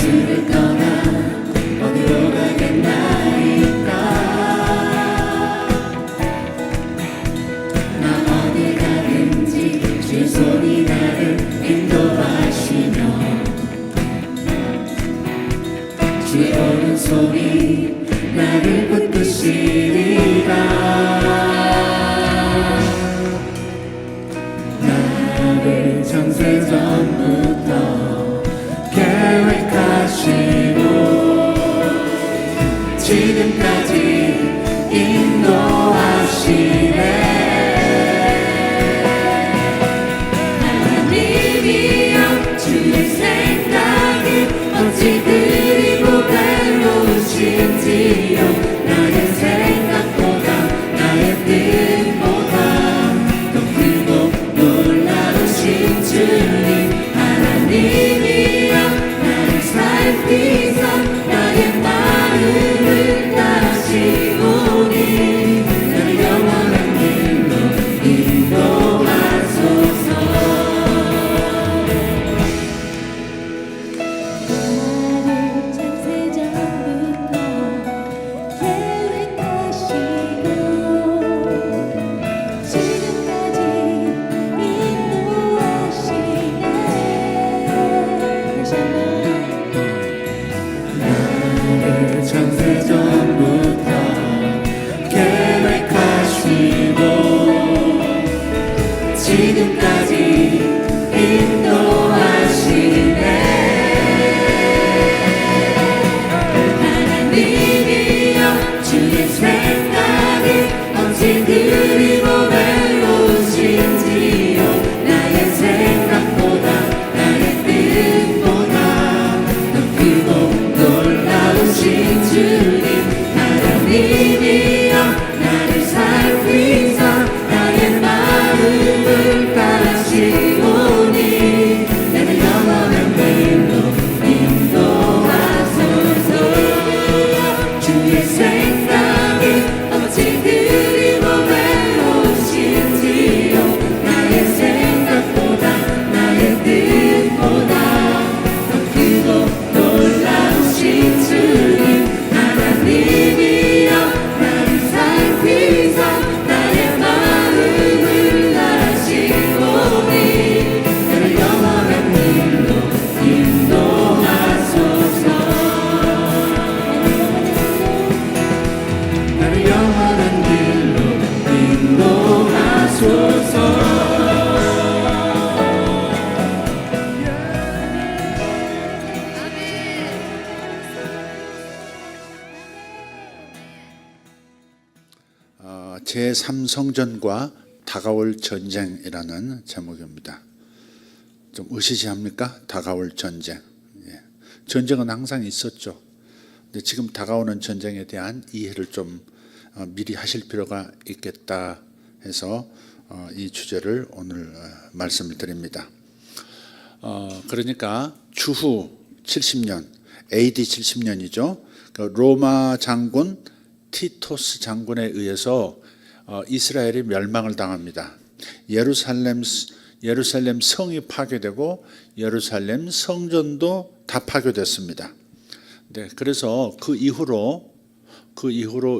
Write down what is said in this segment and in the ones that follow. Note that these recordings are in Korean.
주를 떠나 어디로 가겠나이까. 나 어디 가든지 주의 손이 나를 인도하시며 주의 오른손이 나를 붙드시리라. 나를 창세전부터 계획하시고 지금까지 인도하시네. 하나님이여 주의 생각이 어찌 그리고 배우신지요. 나의 생각보다 나의 뜻보다 더 크고 놀라우신 주님. 하나님이여 나를 살피사 나의 마음을 따시오니 나를 영원한 길로 인도하소서. 창세전부터 계획하시고 지금까지 인도하시네. 다시 한번. 나를 창세전부터 계획하시고 지금까지 인도하시네. 하나님이여 주의 생각이 어찌 그리고 배우신지요. 나의 생각보다 나의 뜻보다 더 크고 놀라우신 주님. 하나님이여 나를 살피사 나의 마음을 따시오니 나를 영원한 길로 인도하소서. 주의 생각이 어찌 그리고 배우신지요. 나의 생각보다 나의 뜻보다 더 크고 놀라우신 주님. 하나님이여 나를 살피사 나의 마음을 아시오니 나를 영원한 길로 인도하소서. 나를 영원한 길로 인도하소서. 제3성전과 다가올 전쟁이라는 제목입니다. 좀 의시시합니까? 다가올 전쟁. 전쟁은 항상 있었죠. 근데 지금 다가오는 전쟁에 대한 이해를 좀 미리 하실 필요가 있겠다 해서 이 주제를 오늘 말씀을 드립니다. 그러니까 주후 70년, AD 70년이죠. 그 로마 장군 티토스 장군에 의해서 이스라엘이 멸망을 당합니다. 예루살렘 성이 파괴되고 예루살렘 성전도 다 파괴됐습니다. 네, 그래서 그 이후로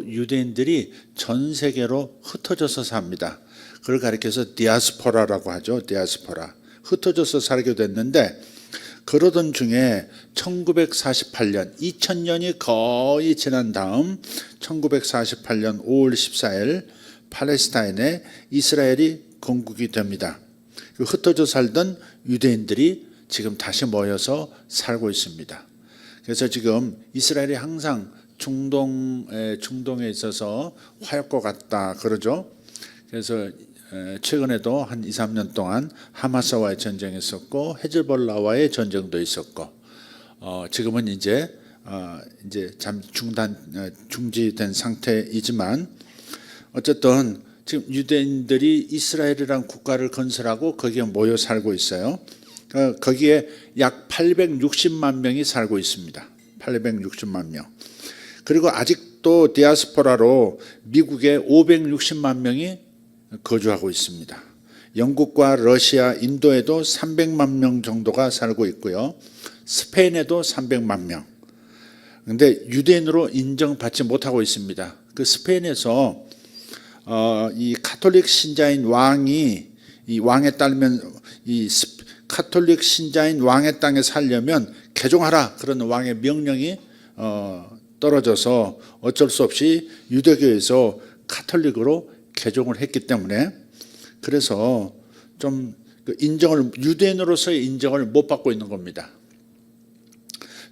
유대인들이 전 세계로 흩어져서 삽니다. 그걸 가리켜서 디아스포라라고 하죠. 디아스포라. 흩어져서 살게 됐는데 그러던 중에 1948년, 2000년이 거의 지난 다음 1948년 5월 14일 팔레스타인에 이스라엘이 건국이 됩니다. 흩어져 살던 유대인들이 지금 다시 모여서 살고 있습니다. 그래서 지금 이스라엘이 항상 중동에 있어서 화약고 같다 그러죠. 그래서 최근에도 한 2, 3년 동안 하마스와의 전쟁이 있었고 헤즈볼라와의 전쟁도 있었고 지금은 이제 잠시 중지된 상태이지만 어쨌든 지금 유대인들이 이스라엘이라는 국가를 건설하고 거기에 모여 살고 있어요. 거기에 약 860만 명이 살고 있습니다. 860만 명. 그리고 아직도 디아스포라로 미국에 560만 명이 거주하고 있습니다. 영국과 러시아, 인도에도 300만 명 정도가 살고 있고요. 스페인에도 300만 명. 근데 유대인으로 인정받지 못하고 있습니다. 그 스페인에서 이 가톨릭 신자인 왕이 이 왕에 따르면 이 가톨릭 신자인 왕의 땅에 살려면 개종하라 그런 왕의 명령이 떨어져서 어쩔 수 없이 유대교에서 가톨릭으로 개종을 했기 때문에 그래서 좀 인정을 유대인으로서의 인정을 못 받고 있는 겁니다.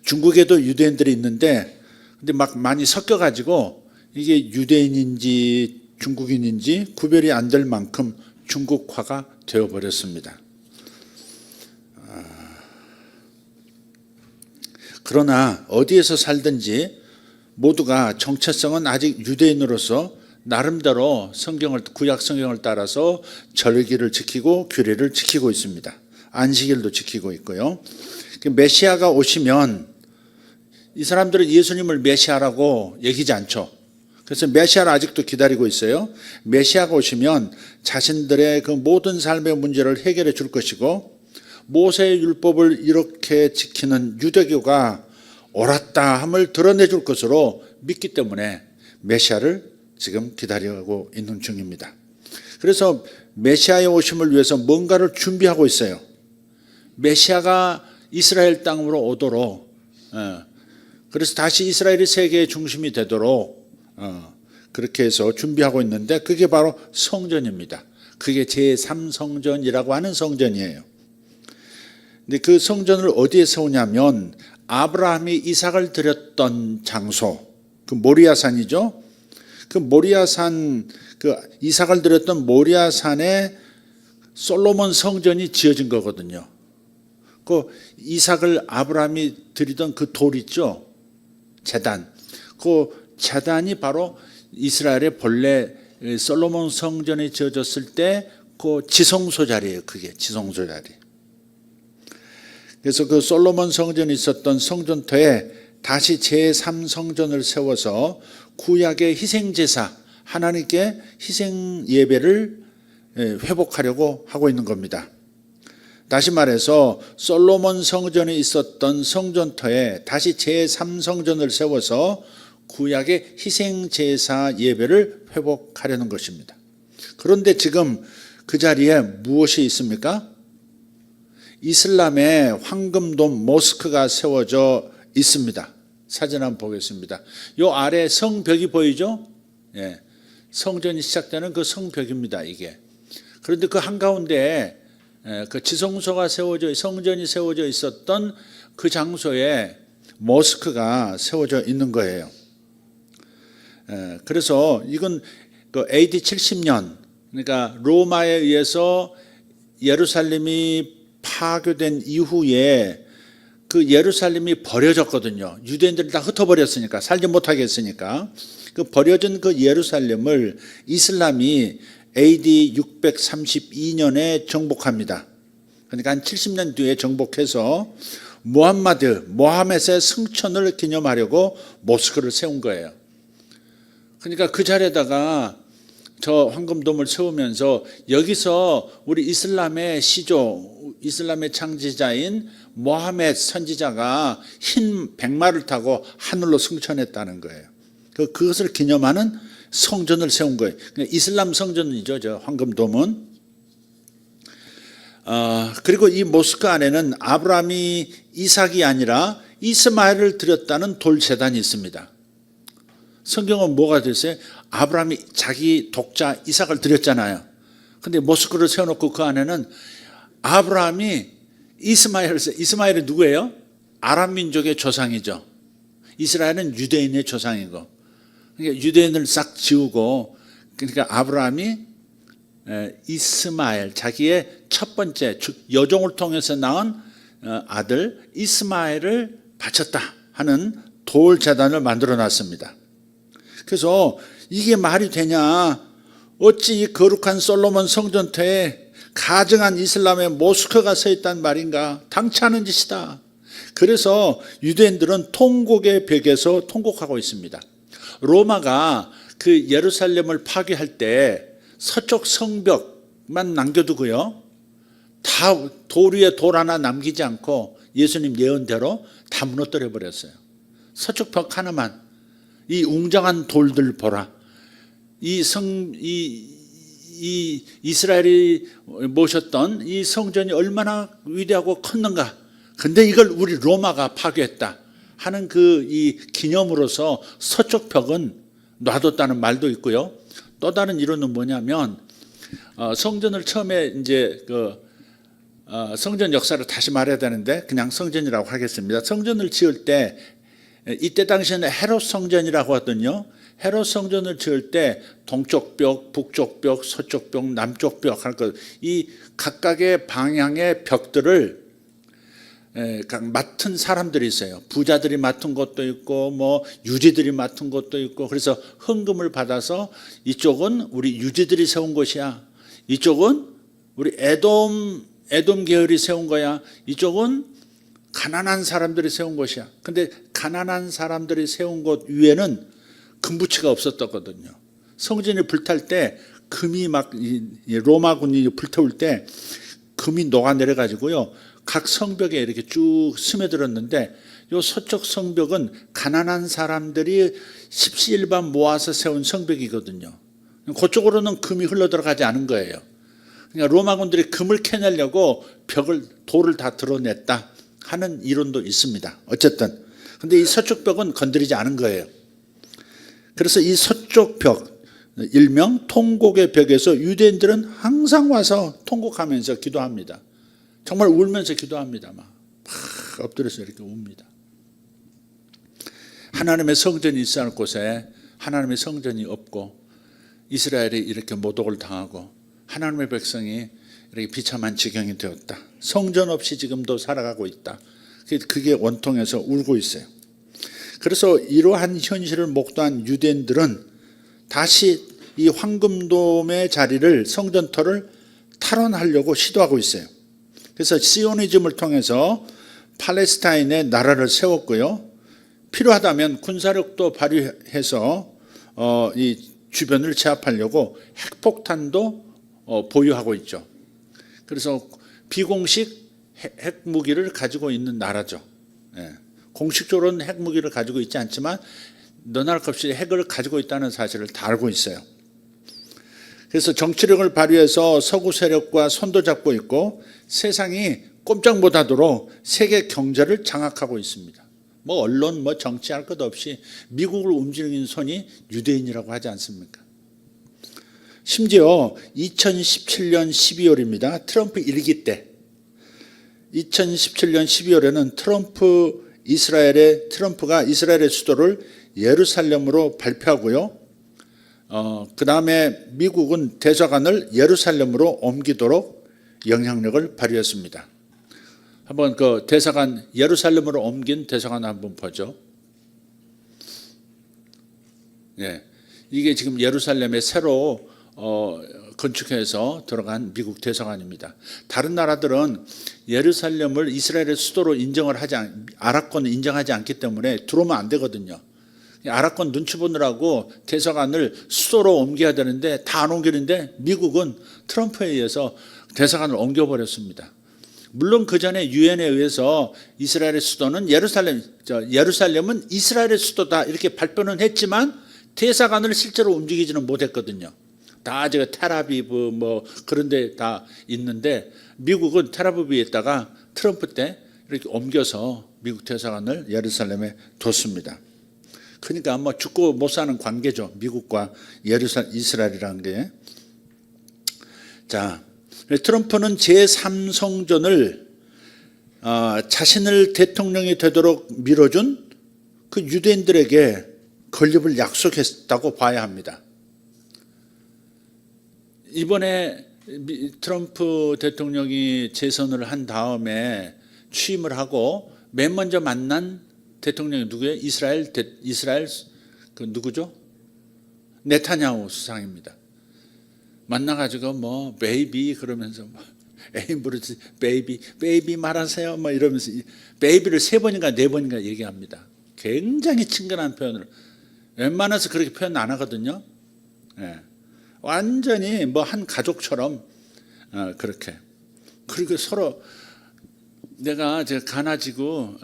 중국에도 유대인들이 있는데 근데 막 많이 섞여 가지고 이게 유대인인지 중국인인지 구별이 안 될 만큼 중국화가 되어 버렸습니다. 그러나 어디에서 살든지 모두가 정체성은 아직 유대인으로서 나름대로 구약 성경을 따라서 절기를 지키고 규례를 지키고 있습니다. 안식일도 지키고 있고요. 메시아가 오시면 이 사람들은 예수님을 메시아라고 얘기하지 않죠. 그래서 메시아를 아직도 기다리고 있어요. 메시아가 오시면 자신들의 그 모든 삶의 문제를 해결해 줄 것이고 모세의 율법을 이렇게 지키는 유대교가 옳았다 함을 드러내 줄 것으로 믿기 때문에 메시아를 지금 기다리고 있는 중입니다. 그래서 메시아의 오심을 위해서 뭔가를 준비하고 있어요. 메시아가 이스라엘 땅으로 오도록 그래서 다시 이스라엘이 세계의 중심이 되도록 그렇게 해서 준비하고 있는데 그게 바로 성전입니다. 그게 제3성전이라고 하는 성전이에요. 근데 그 성전을 어디에 세우냐면 아브라함이 이삭을 드렸던 장소, 그 모리아산이죠. 그 모리아산, 그 이삭을 드렸던 모리아산에 솔로몬 성전이 지어진 거거든요. 그 이삭을 아브라함이 드리던 그 돌 있죠. 제단. 그 제단이 바로 이스라엘의 본래 솔로몬 성전이 지어졌을 때 그 지성소 자리예요. 그게 지성소 자리. 그래서 그 솔로몬 성전이 있었던 성전터에 다시 제3성전을 세워서 구약의 희생제사, 하나님께 희생 예배를 회복하려고 하고 있는 겁니다. 다시 말해서 솔로몬 성전이 있었던 성전터에 다시 제3성전을 세워서 구약의 희생제사 예배를 회복하려는 것입니다. 그런데 지금 그 자리에 무엇이 있습니까? 이슬람의 황금돔 모스크가 세워져 있습니다. 사진 한번 보겠습니다. 요 아래 성벽이 보이죠? 예. 성전이 시작되는 그 성벽입니다, 이게. 그런데 그 한가운데에 그 지성소가 성전이 세워져 있었던 그 장소에 모스크가 세워져 있는 거예요. 그래서 이건 그 AD 70년, 그러니까 로마에 의해서 예루살렘이 파괴된 이후에 그 예루살렘이 버려졌거든요. 유대인들이 다 흩어버렸으니까, 살지 못하게 했으니까. 그 버려진 그 예루살렘을 이슬람이 AD 632년에 정복합니다. 그러니까 한 70년 뒤에 정복해서 모하멧의 승천을 기념하려고 모스크를 세운 거예요. 그러니까 그 자리에다가 저 황금돔을 세우면서 여기서 우리 이슬람의 시조, 이슬람의 창시자인 모하멧 선지자가 흰 백마를 타고 하늘로 승천했다는 거예요. 그것을 기념하는 성전을 세운 거예요. 이슬람 성전이죠, 저 황금돔은. 그리고 이 모스크 안에는 아브라함이 이삭이 아니라 이스마엘을 드렸다는 돌제단이 있습니다. 성경은 뭐가 됐어요? 아브라함이 자기 독자 이삭을 드렸잖아요. 근데 모스크를 세워놓고 그 안에는 아브라함이 이스마엘이 누구예요? 아람 민족의 조상이죠. 이스라엘은 유대인의 조상이고, 그러니까 유대인을 싹 지우고, 그러니까 아브라함이 이스마엘, 자기의 첫 번째 여종을 통해서 낳은 아들 이스마엘을 바쳤다 하는 돌 제단을 만들어 놨습니다. 그래서 이게 말이 되냐? 어찌 이 거룩한 솔로몬 성전터에 가증한 이슬람의 모스크가 서 있단 말인가? 당치 않은 짓이다. 그래서 유대인들은 통곡의 벽에서 통곡하고 있습니다. 로마가 그 예루살렘을 파괴할 때 서쪽 성벽만 남겨두고요, 다 돌 위에 돌 하나 남기지 않고 예수님 예언대로 다 무너뜨려 버렸어요. 서쪽 벽 하나만, 이 웅장한 돌들 보라. 이 이스라엘이 모셨던 이 성전이 얼마나 위대하고 컸는가. 근데 이걸 우리 로마가 파괴했다 하는 그 이 기념으로서 서쪽 벽은 놔뒀다는 말도 있고요. 또 다른 이론은 뭐냐면 성전을 처음에 이제 성전 역사를 다시 말해야 되는데 그냥 성전이라고 하겠습니다. 성전을 지을 때 이때 당시에는 헤롯 성전이라고 하거든요. 헤롯 성전을 지을 때 동쪽 벽, 북쪽 벽, 서쪽 벽, 남쪽 벽 할 것, 이 각각의 방향의 벽들을 맡은 사람들이 있어요. 부자들이 맡은 것도 있고 뭐 유지들이 맡은 것도 있고, 그래서 헌금을 받아서 이쪽은 우리 유지들이 세운 것이야, 이쪽은 우리 에돔 계열이 세운 거야, 이쪽은 가난한 사람들이 세운 것이야. 근데 가난한 사람들이 세운 것 위에는 금부치가 없었거든요. 성전이 불탈 때 금이 막 로마군이 불태울 때 금이 녹아내려 가지고요, 각 성벽에 이렇게 쭉 스며들었는데, 요 서쪽 성벽은 가난한 사람들이 십시일반 모아서 세운 성벽이거든요. 그쪽으로는 금이 흘러들어가지 않은 거예요. 그러니까 로마군들이 금을 캐내려고 돌을 다 드러냈다 하는 이론도 있습니다. 어쨌든 근데 이 서쪽 벽은 건드리지 않은 거예요. 그래서 이 서쪽 벽, 일명 통곡의 벽에서 유대인들은 항상 와서 통곡하면서 기도합니다. 정말 울면서 기도합니다. 막 엎드려서 이렇게 웁니다. 하나님의 성전이 있어야 할 곳에 하나님의 성전이 없고, 이스라엘이 이렇게 모독을 당하고 하나님의 백성이 이렇게 비참한 지경이 되었다. 성전 없이 지금도 살아가고 있다. 그게 원통해서 울고 있어요. 그래서 이러한 현실을 목도한 유대인들은 다시 이 황금돔의 자리를, 성전터를 탈환하려고 시도하고 있어요. 그래서 시오니즘을 통해서 팔레스타인의 나라를 세웠고요, 필요하다면 군사력도 발휘해서 이 주변을 제압하려고 핵폭탄도 보유하고 있죠. 그래서 비공식 핵무기를 가지고 있는 나라죠. 공식적으로는 핵무기를 가지고 있지 않지만 너나 할 것 없이 핵을 가지고 있다는 사실을 다 알고 있어요. 그래서 정치력을 발휘해서 서구 세력과 손도 잡고 있고, 세상이 꼼짝 못하도록 세계 경제를 장악하고 있습니다. 뭐 언론, 뭐 정치할 것 없이 미국을 움직이는 손이 유대인이라고 하지 않습니까? 심지어 2017년 12월입니다. 트럼프 일기 때 2017년 12월에는 트럼프가 이스라엘의 수도를 예루살렘으로 발표하고요, 그 다음에 미국은 대사관을 예루살렘으로 옮기도록 영향력을 발휘했습니다. 한번 그 대사관, 예루살렘으로 옮긴 대사관 한번 보죠. 이게 지금 예루살렘에 새로 건축해서 들어간 미국 대사관입니다. 다른 나라들은 예루살렘을 이스라엘의 수도로 아랍권을 인정하지 않기 때문에 들어오면 안 되거든요. 아랍권 눈치 보느라고 대사관을 수도로 옮겨야 되는데 다 안 옮기는데, 미국은 트럼프에 의해서 대사관을 옮겨버렸습니다. 물론 그 전에 유엔에 의해서 이스라엘의 수도는 예루살렘은 이스라엘의 수도다 이렇게 발표는 했지만 대사관을 실제로 움직이지는 못했거든요. 다 제가 텔아비브 뭐 그런 데 다 있는데, 미국은 텔아비브에다가 트럼프 때 이렇게 옮겨서 미국 대사관을 예루살렘에 뒀습니다. 그러니까 뭐 죽고 못 사는 관계죠, 미국과 이스라엘이라는 게. 자, 트럼프는 제3성전을 자신을 대통령이 되도록 밀어준 그 유대인들에게 건립을 약속했다고 봐야 합니다. 이번에 트럼프 대통령이 재선을 한 다음에 취임을 하고 맨 먼저 만난 대통령이 누구예요? 이스라엘 그 누구죠? 네타냐후 수상입니다. 만나가지고 뭐 베이비 그러면서 에임브루스 베이비 말하세요 뭐 이러면서 베이비를 3번인가 4번인가 얘기합니다. 굉장히 친근한 표현을, 웬만해서 그렇게 표현 안 하거든요. 완전히 뭐 한 가족처럼 그렇게. 그리고 서로 내가 저 가나지구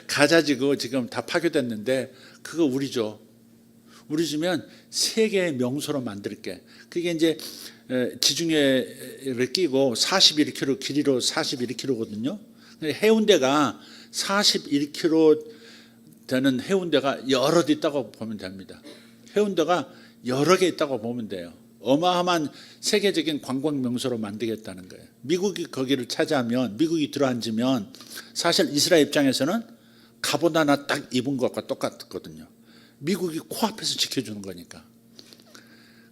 가자지구 지금 다 파괴됐는데 그거 우리죠. 우리 주면 세계의 명소로 만들게. 그게 이제 지중해를 끼고 41km 길이로 41km거든요. 해운대가 41km 되는 해운대가 여러 개 있다고 보면 됩니다. 해운대가 여러 개 있다고 보면 돼요. 어마어마한 세계적인 관광 명소로 만들겠다는 거예요. 미국이 거기를 차지하면, 미국이 들어앉으면 사실 이스라엘 입장에서는 갑옷 하나 딱 입은 것과 똑같거든요. 미국이 코앞에서 지켜주는 거니까.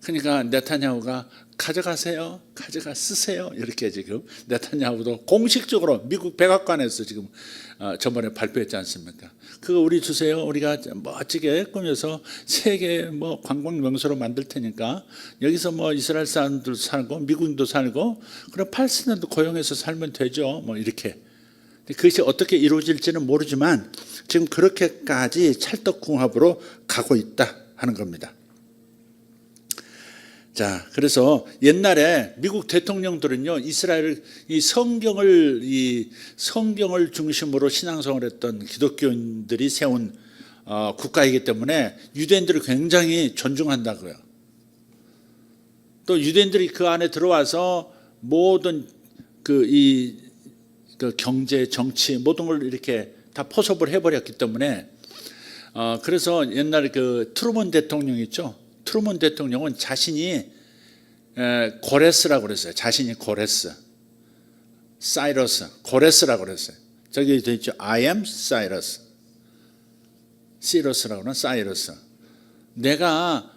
그러니까 네타냐후가 가져가세요, 쓰세요 이렇게 지금 네타냐후도 공식적으로 미국 백악관에서 지금 저번에 발표했지 않습니까? 그거 우리 주세요. 우리가 멋지게 꾸며서 세계 관광 명소로 만들 테니까 여기서 이스라엘 사람들 살고 미국인도 살고 그럼 팔스틴도 고용해서 살면 되죠. 이렇게. 그것이 어떻게 이루어질지는 모르지만 지금 그렇게까지 찰떡궁합으로 가고 있다 하는 겁니다. 자, 그래서 옛날에 미국 대통령들은요, 이스라엘 이 성경을 중심으로 신앙생활을 했던 기독교인들이 세운 국가이기 때문에 유대인들을 굉장히 존중한다고요. 또 유대인들이 그 안에 들어와서 모든 그 경제, 정치 모든 걸 이렇게 다 포섭을 해버렸기 때문에 그래서 옛날에 그 트루먼 대통령 있죠. 트루먼 대통령은 자신이 고레스라고 그랬어요. 자신이 고레스, 사이러스, 고레스라고 그랬어요. 저기 돼 있죠. I am Cyrus, 시러스라고 하는 사이러스. 내가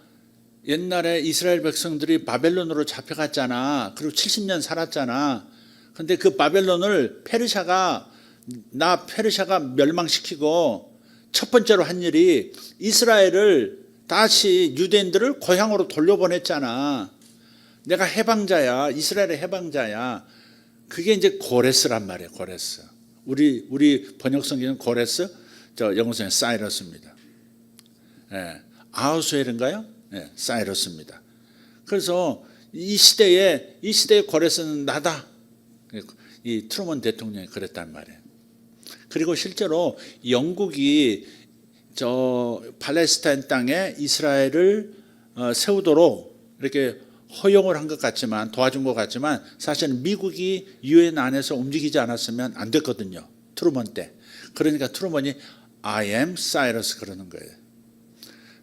옛날에 이스라엘 백성들이 바벨론으로 잡혀갔잖아. 그리고 70년 살았잖아. 근데 그 바벨론을 페르시아가 멸망시키고 첫 번째로 한 일이 이스라엘을 다시 유대인들을 고향으로 돌려보냈잖아. 내가 해방자야. 이스라엘의 해방자야. 그게 이제 고레스란 말이에요. 고레스. 우리 번역 성경은 고레스, 저 영어 성경은 사이러스입니다. 예. 아하수엘인가요? 예, 사이러스입니다. 그래서 이 시대의 고레스는 나다. 이 트루먼 대통령이 그랬단 말이에요. 그리고 실제로 영국이 저 팔레스타인 땅에 이스라엘을 세우도록 이렇게 허용을 한 것 같지만, 도와준 것 같지만 사실은 미국이 유엔 안에서 움직이지 않았으면 안 됐거든요. 트루먼 때. 그러니까 트루먼이 I am Cyrus 그러는 거예요.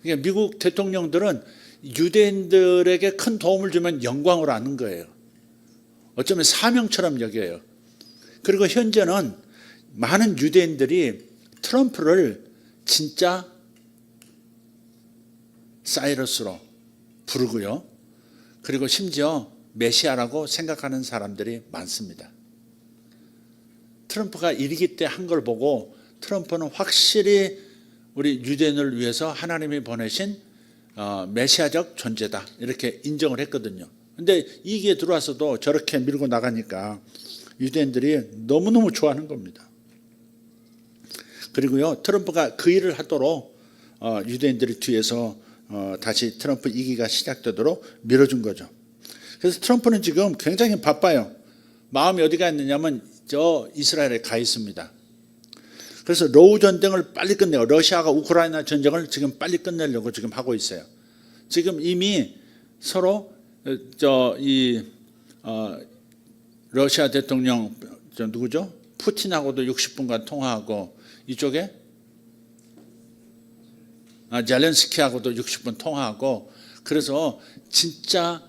그러니까 미국 대통령들은 유대인들에게 큰 도움을 주면 영광으로 아는 거예요. 어쩌면 사명처럼 여겨요. 그리고 현재는 많은 유대인들이 트럼프를 진짜 사이러스로 부르고요. 그리고 심지어 메시아라고 생각하는 사람들이 많습니다. 트럼프가 일기 때 한 걸 보고 트럼프는 확실히 우리 유대인을 위해서 하나님이 보내신 메시아적 존재다 이렇게 인정을 했거든요. 근데 이기에 들어와서도 저렇게 밀고 나가니까 유대인들이 너무너무 좋아하는 겁니다. 그리고요, 트럼프가 그 일을 하도록 유대인들이 뒤에서 다시 트럼프 2기가 시작되도록 밀어준 거죠. 그래서 트럼프는 지금 굉장히 바빠요. 마음이 어디가 있느냐면 저 이스라엘에 가 있습니다. 그래서 로우 전쟁을 빨리 끝내요. 러시아가 우크라이나 전쟁을 지금 빨리 끝내려고 지금 하고 있어요. 지금 이미 서로 러시아 대통령 누구죠? 푸틴하고도 60분간 통화하고 이쪽에 젤렌스키하고도 60분 통화하고 그래서 진짜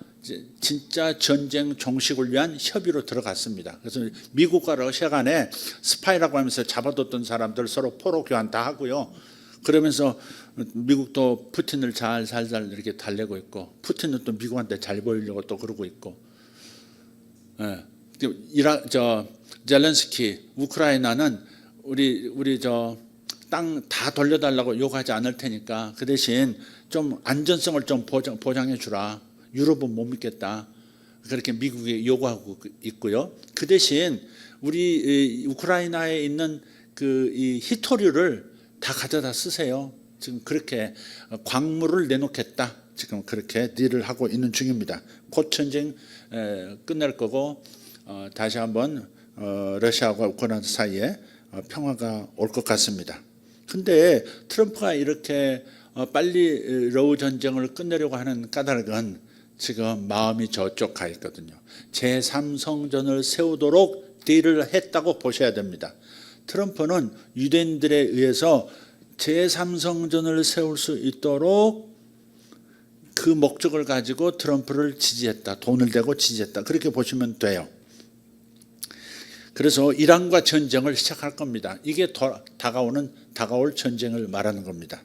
전쟁 종식을 위한 협의로 들어갔습니다. 그래서 미국과 러시아 간에 스파이라고 하면서 잡아뒀던 사람들 서로 포로 교환 다 하고요. 그러면서 미국도 푸틴을 잘 이렇게 달래고 있고 푸틴은 또 미국한테 잘 보이려고 또 그러고 있고. 예. 젤렌스키 우크라이나는 우리 땅 다 돌려달라고 요구하지 않을 테니까 그 대신 좀 안전성을 좀 보장해 주라. 유럽은 못 믿겠다. 그렇게 미국이 요구하고 있고요. 그 대신 우리 우크라이나에 있는 이 히토류를 다 가져다 쓰세요. 지금 그렇게 광물을 내놓겠다. 지금 그렇게 딜을 하고 있는 중입니다. 곧 전쟁 끝낼 거고 다시 한번 러시아와 우크라이나 사이에 평화가 올 것 같습니다. 근데 트럼프가 이렇게 빨리 러우 전쟁을 끝내려고 하는 까닭은 지금 마음이 저쪽 가 있거든요. 제3성전을 세우도록 딜을 했다고 보셔야 됩니다. 트럼프는 유대인들에 의해서 제3성전을 세울 수 있도록 그 목적을 가지고 트럼프를 지지했다. 돈을 대고 지지했다. 그렇게 보시면 돼요. 그래서 이란과 전쟁을 시작할 겁니다. 이게 다가올 전쟁을 말하는 겁니다.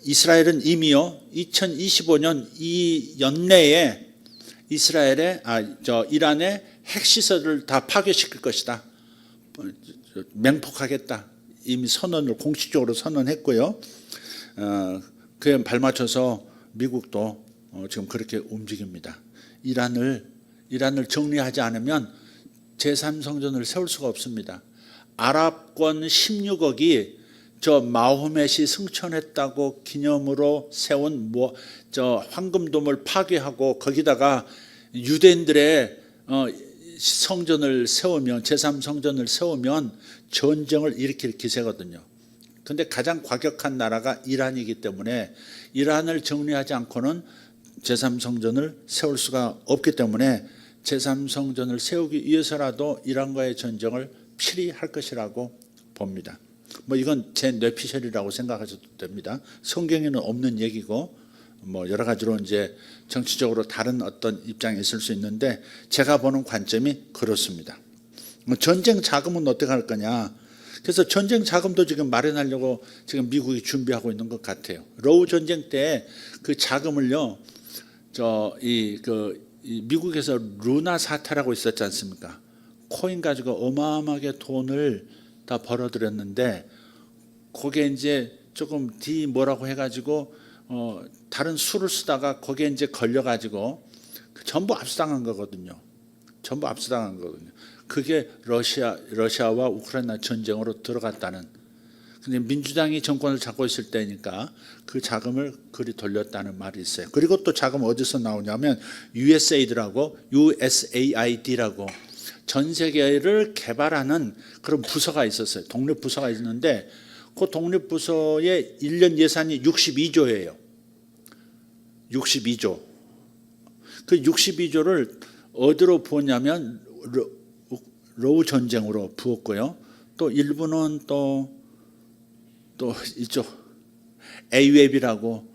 이스라엘은 이미요 2025년 이 연내에 이란의 핵시설을 다 파괴시킬 것이다. 맹폭하겠다. 이미 공식적으로 선언했고요. 그에 발맞춰서 미국도 지금 그렇게 움직입니다. 이란을 정리하지 않으면 제3성전을 세울 수가 없습니다. 아랍권 16억이 저 마호멧이 승천했다고 기념으로 세운 황금돔을 파괴하고 거기다가 유대인들의 성전을 세우면 제3성전을 세우면 전쟁을 일으킬 기세거든요. 그런데 가장 과격한 나라가 이란이기 때문에 이란을 정리하지 않고는 제3성전을 세울 수가 없기 때문에 제3성전을 세우기 위해서라도 이란과의 전쟁을 필히 할 것이라고 봅니다. 이건 제 뇌피셜이라고 생각하셔도 됩니다. 성경에는 없는 얘기고 여러 가지로 이제 정치적으로 다른 어떤 입장이 있을 수 있는데 제가 보는 관점이 그렇습니다. 전쟁 자금은 어떻게 할 거냐? 그래서 전쟁 자금도 지금 마련하려고 지금 미국이 준비하고 있는 것 같아요. 러우 전쟁 때 그 자금을요, 미국에서 루나 사태라고 있었지 않습니까? 코인 가지고 어마어마하게 돈을 다 벌어들였는데 거기에 이제 조금 뭐라고 해가지고 다른 수를 쓰다가 거기에 이제 걸려가지고 전부 압수당한 거거든요. 그게 러시아와 우크라이나 전쟁으로 들어갔다는. 근데 민주당이 정권을 잡고 있을 때니까 그 자금을 그리 돌렸다는 말이 있어요. 그리고 또 자금 어디서 나오냐면 USAID라고 전 세계를 개발하는 그런 부서가 있었어요. 독립부서가 있는데 그 독립부서의 1년 예산이 62조예요. 62조. 그 62조를 어디로 부었냐면 러우 전쟁으로 부었고요. 또 일부는 또 이쪽 AWEB이라고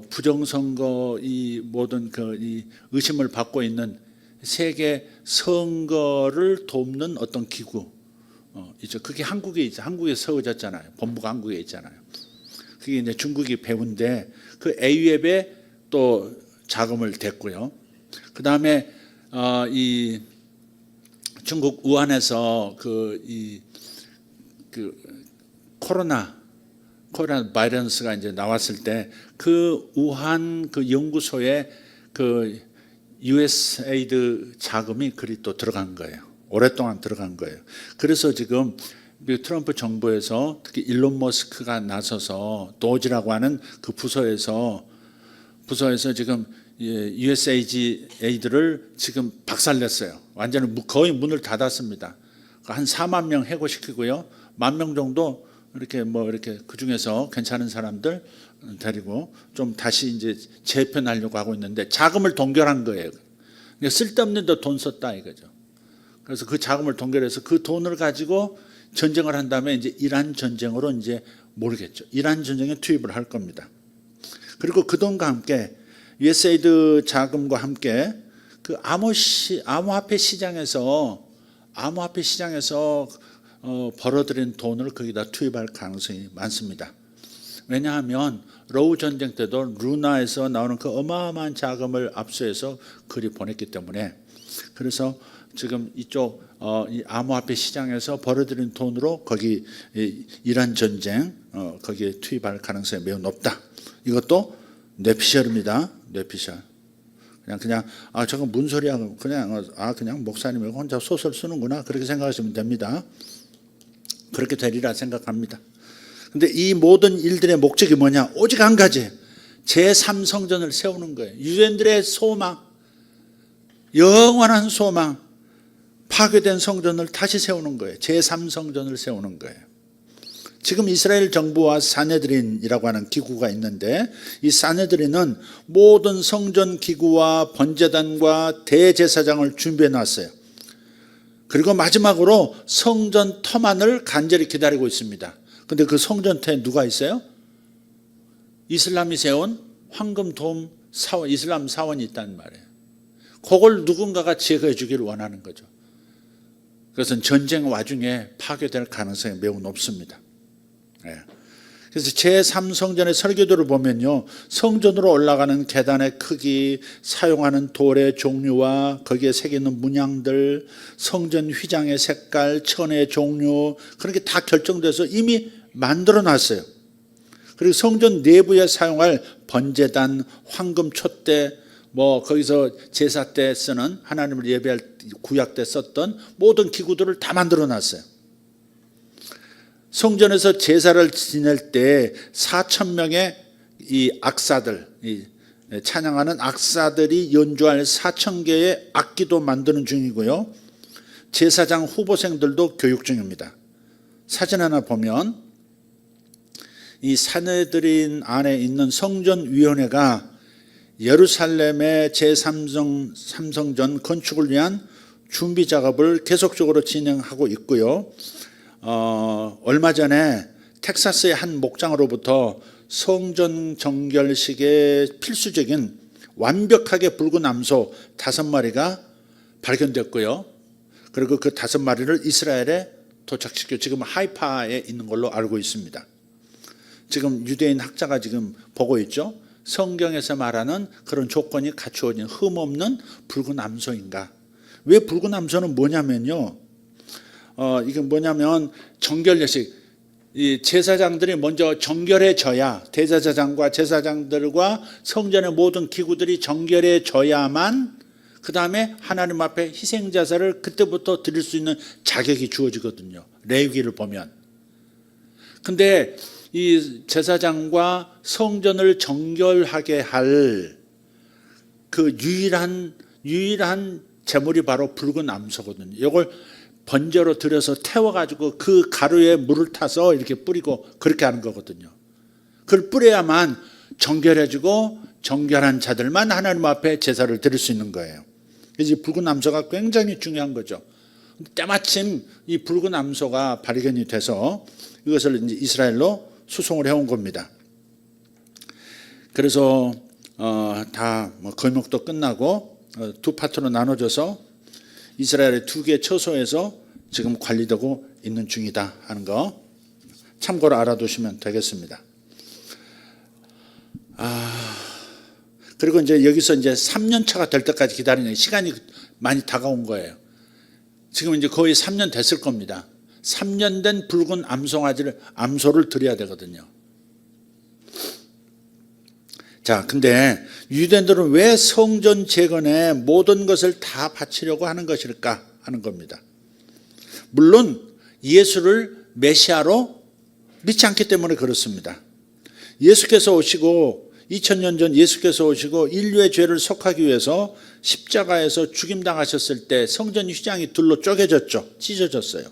부정선거 이 모든 이 의심을 받고 있는 세계 선거를 돕는 어떤 기구 그게 한국에 세워졌잖아요. 본부가 한국에 있잖아요. 그게 이제 중국이 배운데 그 AWEB에 또 자금을 댔고요. 그 다음에 이 중국 우한에서 코로나 바이러스가 이제 나왔을 때 그 우한 그 연구소에 그 USAID 자금이 그리 또 들어간 거예요. 오랫동안 들어간 거예요. 그래서 지금 트럼프 정부에서 특히 일론 머스크가 나서서 도지라고 하는 그 부서에서 지금 USAID를 지금 박살냈어요. 완전히 거의 문을 닫았습니다. 한 4만 명 해고시키고요. 1만 명 정도 이렇게 그 중에서 괜찮은 사람들 데리고 좀 다시 이제 재편하려고 하고 있는데 자금을 동결한 거예요. 그러니까 쓸데없는 데 돈 썼다 이거죠. 그래서 그 자금을 동결해서 그 돈을 가지고 전쟁을 한 다음에 이제 이란 전쟁으로 이제 모르겠죠. 이란 전쟁에 투입을 할 겁니다. 그리고 그 돈과 함께 USAID 자금과 함께 그 암호화폐 시장에서 벌어들인 돈을 거기다 투입할 가능성이 많습니다. 왜냐하면 러우 전쟁 때도 루나에서 나오는 그 어마어마한 자금을 압수해서 그리 보냈기 때문에 그래서 지금 이쪽 이 암호화폐 시장에서 벌어들인 돈으로 거기 이란 전쟁 거기에 투입할 가능성이 매우 높다. 이것도 뇌피셜입니다. 뇌피셜. 그냥 저건 뭔 소리야? 그냥 목사님이 혼자 소설 쓰는구나 그렇게 생각하시면 됩니다. 그렇게 되리라 생각합니다. 근데 이 모든 일들의 목적이 뭐냐? 오직 한 가지. 제3성전을 세우는 거예요. 유대인들의 소망, 영원한 소망, 파괴된 성전을 다시 세우는 거예요. 제3성전을 세우는 거예요. 지금 이스라엘 정부와 사네드린이라고 하는 기구가 있는데, 이 사네드린은 모든 성전 기구와 번제단과 대제사장을 준비해 놨어요. 그리고 마지막으로 성전 터만을 간절히 기다리고 있습니다. 근데 그 성전터에 누가 있어요? 이슬람이 세운 황금돔 사원, 이슬람 사원이 있단 말이에요. 그걸 누군가가 제거해 주기를 원하는 거죠. 그것은 전쟁 와중에 파괴될 가능성이 매우 높습니다. 그래서 제3성전의 설계도를 보면요, 성전으로 올라가는 계단의 크기, 사용하는 돌의 종류와 거기에 새기는 문양들, 성전 휘장의 색깔, 천의 종류, 그런 게 다 결정돼서 이미 만들어 놨어요. 그리고 성전 내부에 사용할 번제단, 황금 촛대, 거기서 제사 때 쓰는, 하나님을 예배할 구약 때 썼던 모든 기구들을 다 만들어 놨어요. 성전에서 제사를 지낼 때 4,000명의 이 악사들, 찬양하는 악사들이 연주할 4,000개의 악기도 만드는 중이고요. 제사장 후보생들도 교육 중입니다. 사진 하나 보면 이 사네드린 안에 있는 성전위원회가 예루살렘의 제3성전 건축을 위한 준비 작업을 계속적으로 진행하고 있고요. 얼마 전에 텍사스의 한 목장으로부터 성전 정결식에 필수적인 완벽하게 붉은 암소 5마리가 발견됐고요. 그리고 그 5마리를 이스라엘에 도착시켜 지금 하이파에 있는 걸로 알고 있습니다. 지금 유대인 학자가 지금 보고 있죠. 성경에서 말하는 그런 조건이 갖추어진 흠없는 붉은 암소인가? 왜 붉은 암소는 뭐냐면요. 이게 뭐냐면 정결례식, 이 제사장들이 먼저 정결해져야, 대제사장과 제사장들과 성전의 모든 기구들이 정결해져야만 그 다음에 하나님 앞에 희생자사를 그때부터 드릴 수 있는 자격이 주어지거든요. 레위기를 보면. 근데 이 제사장과 성전을 정결하게 할 그 유일한 제물이 바로 붉은 암소거든요. 이걸 번제로 들여서 태워가지고 그 가루에 물을 타서 이렇게 뿌리고 그렇게 하는 거거든요. 그걸 뿌려야만 정결해지고 정결한 자들만 하나님 앞에 제사를 드릴 수 있는 거예요. 그래서 이 붉은 암소가 굉장히 중요한 거죠. 때마침 이 붉은 암소가 발견이 돼서 이것을 이제 이스라엘로 수송을 해온 겁니다. 그래서 다 거목도 끝나고 두 파트로 나눠져서 이스라엘의 2개 처소에서 지금 관리되고 있는 중이다 하는 거 참고로 알아두시면 되겠습니다. 그리고 이제 여기서 이제 3년 차가 될 때까지 기다리는 시간이 많이 다가온 거예요. 지금 이제 거의 3년 됐을 겁니다. 3년 된 붉은 암소를 드려야 되거든요. 자, 근데 유대인들은 왜 성전 재건에 모든 것을 다 바치려고 하는 것일까 하는 겁니다. 물론 예수를 메시아로 믿지 않기 때문에 그렇습니다. 예수께서 오시고 2000년 전 예수께서 오시고 인류의 죄를 속하기 위해서 십자가에서 죽임당하셨을 때 성전 휘장이 둘로 쪼개졌죠. 찢어졌어요.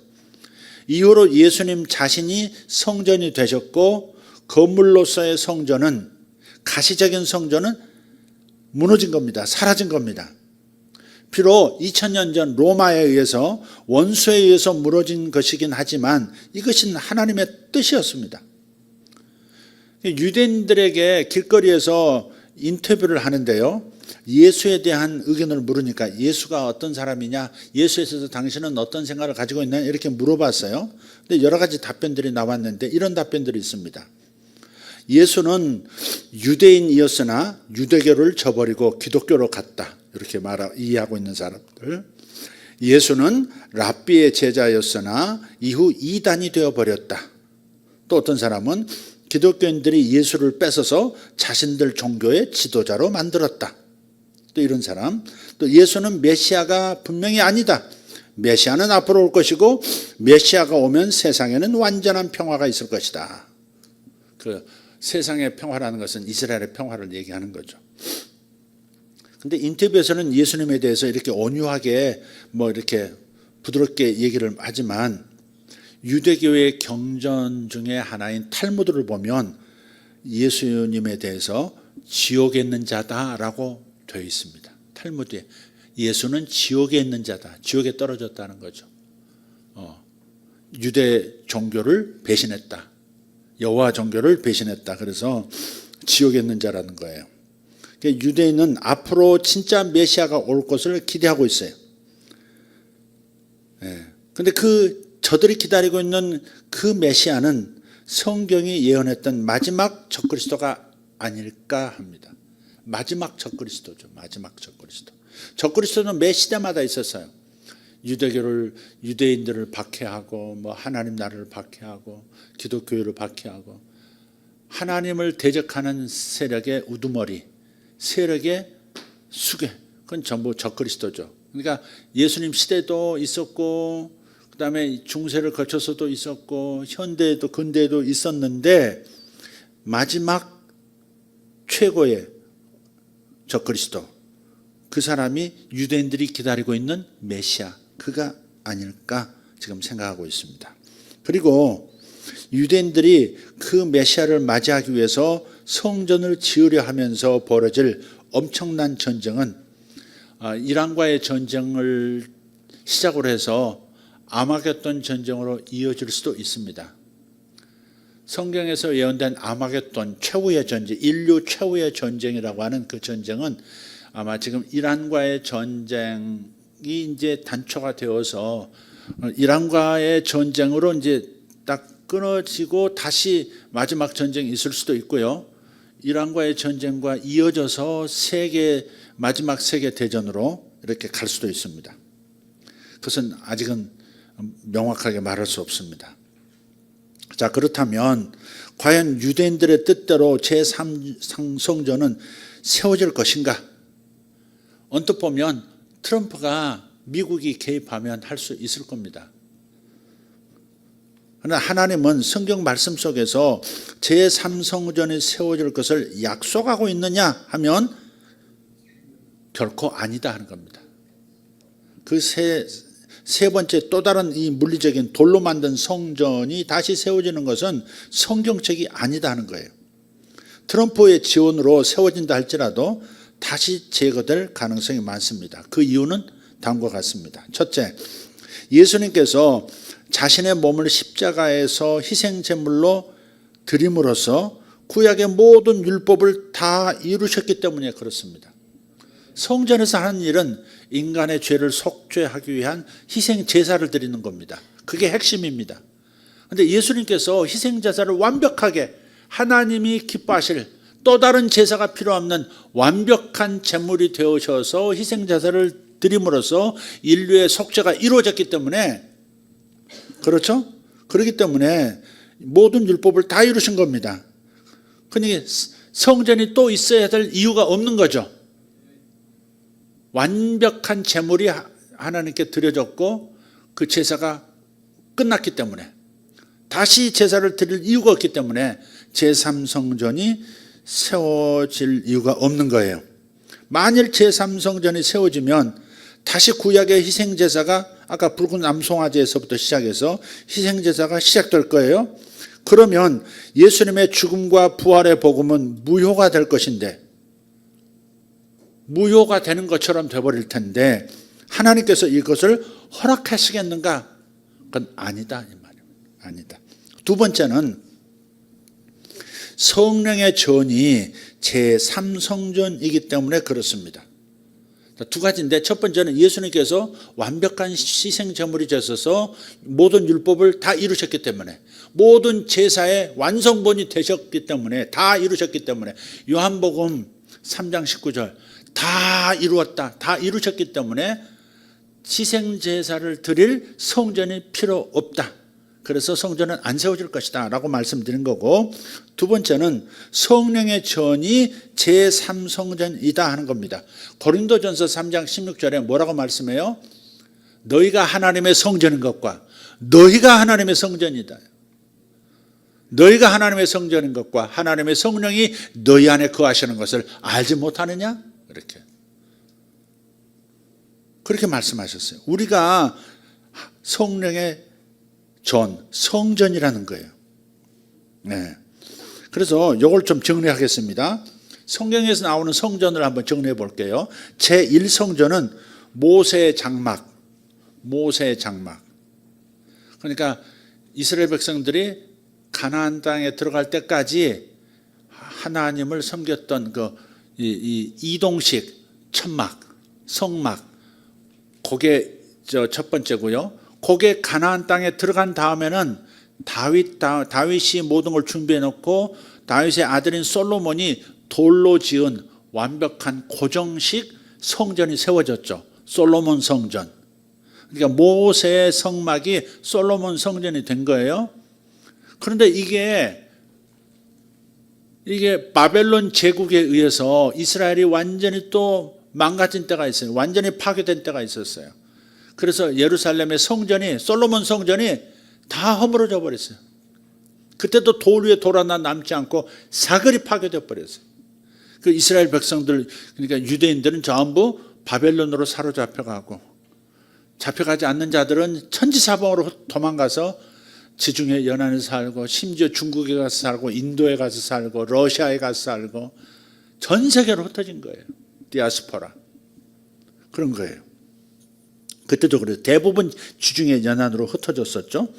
이후로 예수님 자신이 성전이 되셨고 건물로서의 성전은, 가시적인 성전은 무너진 겁니다. 사라진 겁니다. 비록 2000년 전 로마에 의해서 원수에 의해서 무너진 것이긴 하지만 이것은 하나님의 뜻이었습니다. 유대인들에게 길거리에서 인터뷰를 하는데요, 예수에 대한 의견을 물으니까 예수가 어떤 사람이냐, 예수에 있어서 당신은 어떤 생각을 가지고 있냐 이렇게 물어봤어요. 근데 여러 가지 답변들이 나왔는데 이런 답변들이 있습니다. 예수는 유대인이었으나 유대교를 저버리고 기독교로 갔다, 이렇게 이해하고 있는 사람들. 예수는 랍비의 제자였으나 이후 이단이 되어버렸다. 또 어떤 사람은 기독교인들이 예수를 뺏어서 자신들 종교의 지도자로 만들었다. 또 이런 사람. 또 예수는 메시아가 분명히 아니다. 메시아는 앞으로 올 것이고 메시아가 오면 세상에는 완전한 평화가 있을 것이다. 세상의 평화라는 것은 이스라엘의 평화를 얘기하는 거죠. 근데 인터뷰에서는 예수님에 대해서 이렇게 온유하게 이렇게 부드럽게 얘기를 하지만 유대교의 경전 중에 하나인 탈무드를 보면 예수님에 대해서 지옥에 있는 자다라고 되어 있습니다. 탈무드에 예수는 지옥에 있는 자다, 지옥에 떨어졌다는 거죠. 유대 종교를 배신했다, 여호와 종교를 배신했다. 그래서 지옥에 있는 자라는 거예요. 유대인은 앞으로 진짜 메시아가 올 것을 기대하고 있어요. 근데 저들이 기다리고 있는 그 메시아는 성경이 예언했던 마지막 적그리스도가 아닐까 합니다. 마지막 적그리스도죠. 마지막 적그리스도. 적그리스도는 매 시대마다 있었어요. 유대인들을 박해하고 하나님 나라를 박해하고 기독교를 박해하고 하나님을 대적하는 세력의 우두머리, 세력의 수괴, 그건 전부 적그리스도죠. 그러니까 예수님 시대도 있었고 그다음에 중세를 거쳐서도 있었고 현대에도 근대에도 있었는데 마지막 최고의 적그리스도, 그 사람이 유대인들이 기다리고 있는 메시아, 그가 아닐까 지금 생각하고 있습니다. 그리고 유대인들이 그 메시아를 맞이하기 위해서 성전을 지으려 하면서 벌어질 엄청난 전쟁은 이란과의 전쟁을 시작으로 해서 아마겟돈 전쟁으로 이어질 수도 있습니다. 성경에서 예언된 아마겟돈, 최후의 전쟁, 인류 최후의 전쟁이라고 하는 그 전쟁은 아마 지금 이란과의 전쟁이 이제 단초가 되어서 이란과의 전쟁으로 이제 딱 끊어지고 다시 마지막 전쟁이 있을 수도 있고요. 이란과의 전쟁과 이어져서 마지막 세계 대전으로 이렇게 갈 수도 있습니다. 그것은 아직은 명확하게 말할 수 없습니다. 자, 그렇다면 과연 유대인들의 뜻대로 제3성전은 세워질 것인가? 언뜻 보면 트럼프가 미국이 개입하면 할 수 있을 겁니다. 그러나 하나님은 성경 말씀 속에서 제3성전이 세워질 것을 약속하고 있느냐 하면 결코 아니다 하는 겁니다. 그 세 번째 또 다른 이 물리적인 돌로 만든 성전이 다시 세워지는 것은 성경책이 아니다 하는 거예요. 트럼프의 지원으로 세워진다 할지라도 다시 제거될 가능성이 많습니다. 그 이유는 다음과 같습니다. 첫째, 예수님께서 자신의 몸을 십자가에서 희생제물로 드림으로써 구약의 모든 율법을 다 이루셨기 때문에 그렇습니다. 성전에서 하는 일은 인간의 죄를 속죄하기 위한 희생 제사를 드리는 겁니다. 그게 핵심입니다. 그런데 예수님께서 희생 제사를 완벽하게 하나님이 기뻐하실 또 다른 제사가 필요 없는 완벽한 제물이 되어셔서 희생 제사를 드림으로써 인류의 속죄가 이루어졌기 때문에, 그렇죠? 그렇기 때문에 모든 율법을 다 이루신 겁니다. 그러니 성전이 또 있어야 될 이유가 없는 거죠. 완벽한 제물이 하나님께 드려졌고 그 제사가 끝났기 때문에 다시 제사를 드릴 이유가 없기 때문에 제3성전이 세워질 이유가 없는 거예요. 만일 제3성전이 세워지면 다시 구약의 희생제사가 아까 붉은 암송아지에서부터 시작해서 희생제사가 시작될 거예요. 그러면 예수님의 죽음과 부활의 복음은 무효가 될 것인데, 무효가 되는 것처럼 되어버릴 텐데 하나님께서 이것을 허락하시겠는가? 그건 아니다 이 말이에요. 아니다. 두 번째는 성령의 전이 제3성전이기 때문에 그렇습니다. 두 가지인데 첫 번째는 예수님께서 완벽한 희생제물이 되셔서 모든 율법을 다 이루셨기 때문에, 모든 제사의 완성본이 되셨기 때문에, 다 이루셨기 때문에, 요한복음 3장 19절 다 이루었다, 다 이루셨기 때문에 희생제사를 드릴 성전이 필요 없다. 그래서 성전은 안 세워질 것이다 라고 말씀드린 거고, 두 번째는 성령의 전이 제3성전이다 하는 겁니다. 고린도전서 3장 16절에 뭐라고 말씀해요? 너희가 하나님의 성전인 것과 너희가 하나님의 성전이다. 너희가 하나님의 성전인 것과 하나님의 성령이 너희 안에 거하시는 것을 알지 못하느냐? 그렇게 말씀하셨어요. 우리가 성령의 성전이라는 거예요. 네. 그래서 이걸 좀 정리하겠습니다. 성경에서 나오는 성전을 한번 정리해 볼게요. 제1성전은 모세의 장막. 그러니까 이스라엘 백성들이 가나안 땅에 들어갈 때까지 하나님을 섬겼던 이 이동식 천막, 성막, 그게 첫 번째고요. 그게 가나안 땅에 들어간 다음에는 다윗이 모든 걸 준비해 놓고 다윗의 아들인 솔로몬이 돌로 지은 완벽한 고정식 성전이 세워졌죠. 솔로몬 성전. 그러니까 모세의 성막이 솔로몬 성전이 된 거예요. 그런데 이게 바벨론 제국에 의해서 이스라엘이 완전히 또 망가진 때가 있어요. 완전히 파괴된 때가 있었어요. 그래서 예루살렘의 성전이, 솔로몬 성전이 다 허물어져 버렸어요. 그때도 돌 위에 돌 하나 남지 않고 사거리 파괴되어 버렸어요. 그 이스라엘 백성들, 그러니까 유대인들은 전부 바벨론으로 사로잡혀가고, 잡혀가지 않는 자들은 천지사방으로 도망가서 지중해 연안에 살고, 심지어 중국에 가서 살고, 인도에 가서 살고, 러시아에 가서 살고, 전 세계로 흩어진 거예요. 디아스포라. 그런 거예요. 그때도 그래요. 대부분 지중해 연안으로 흩어졌었죠.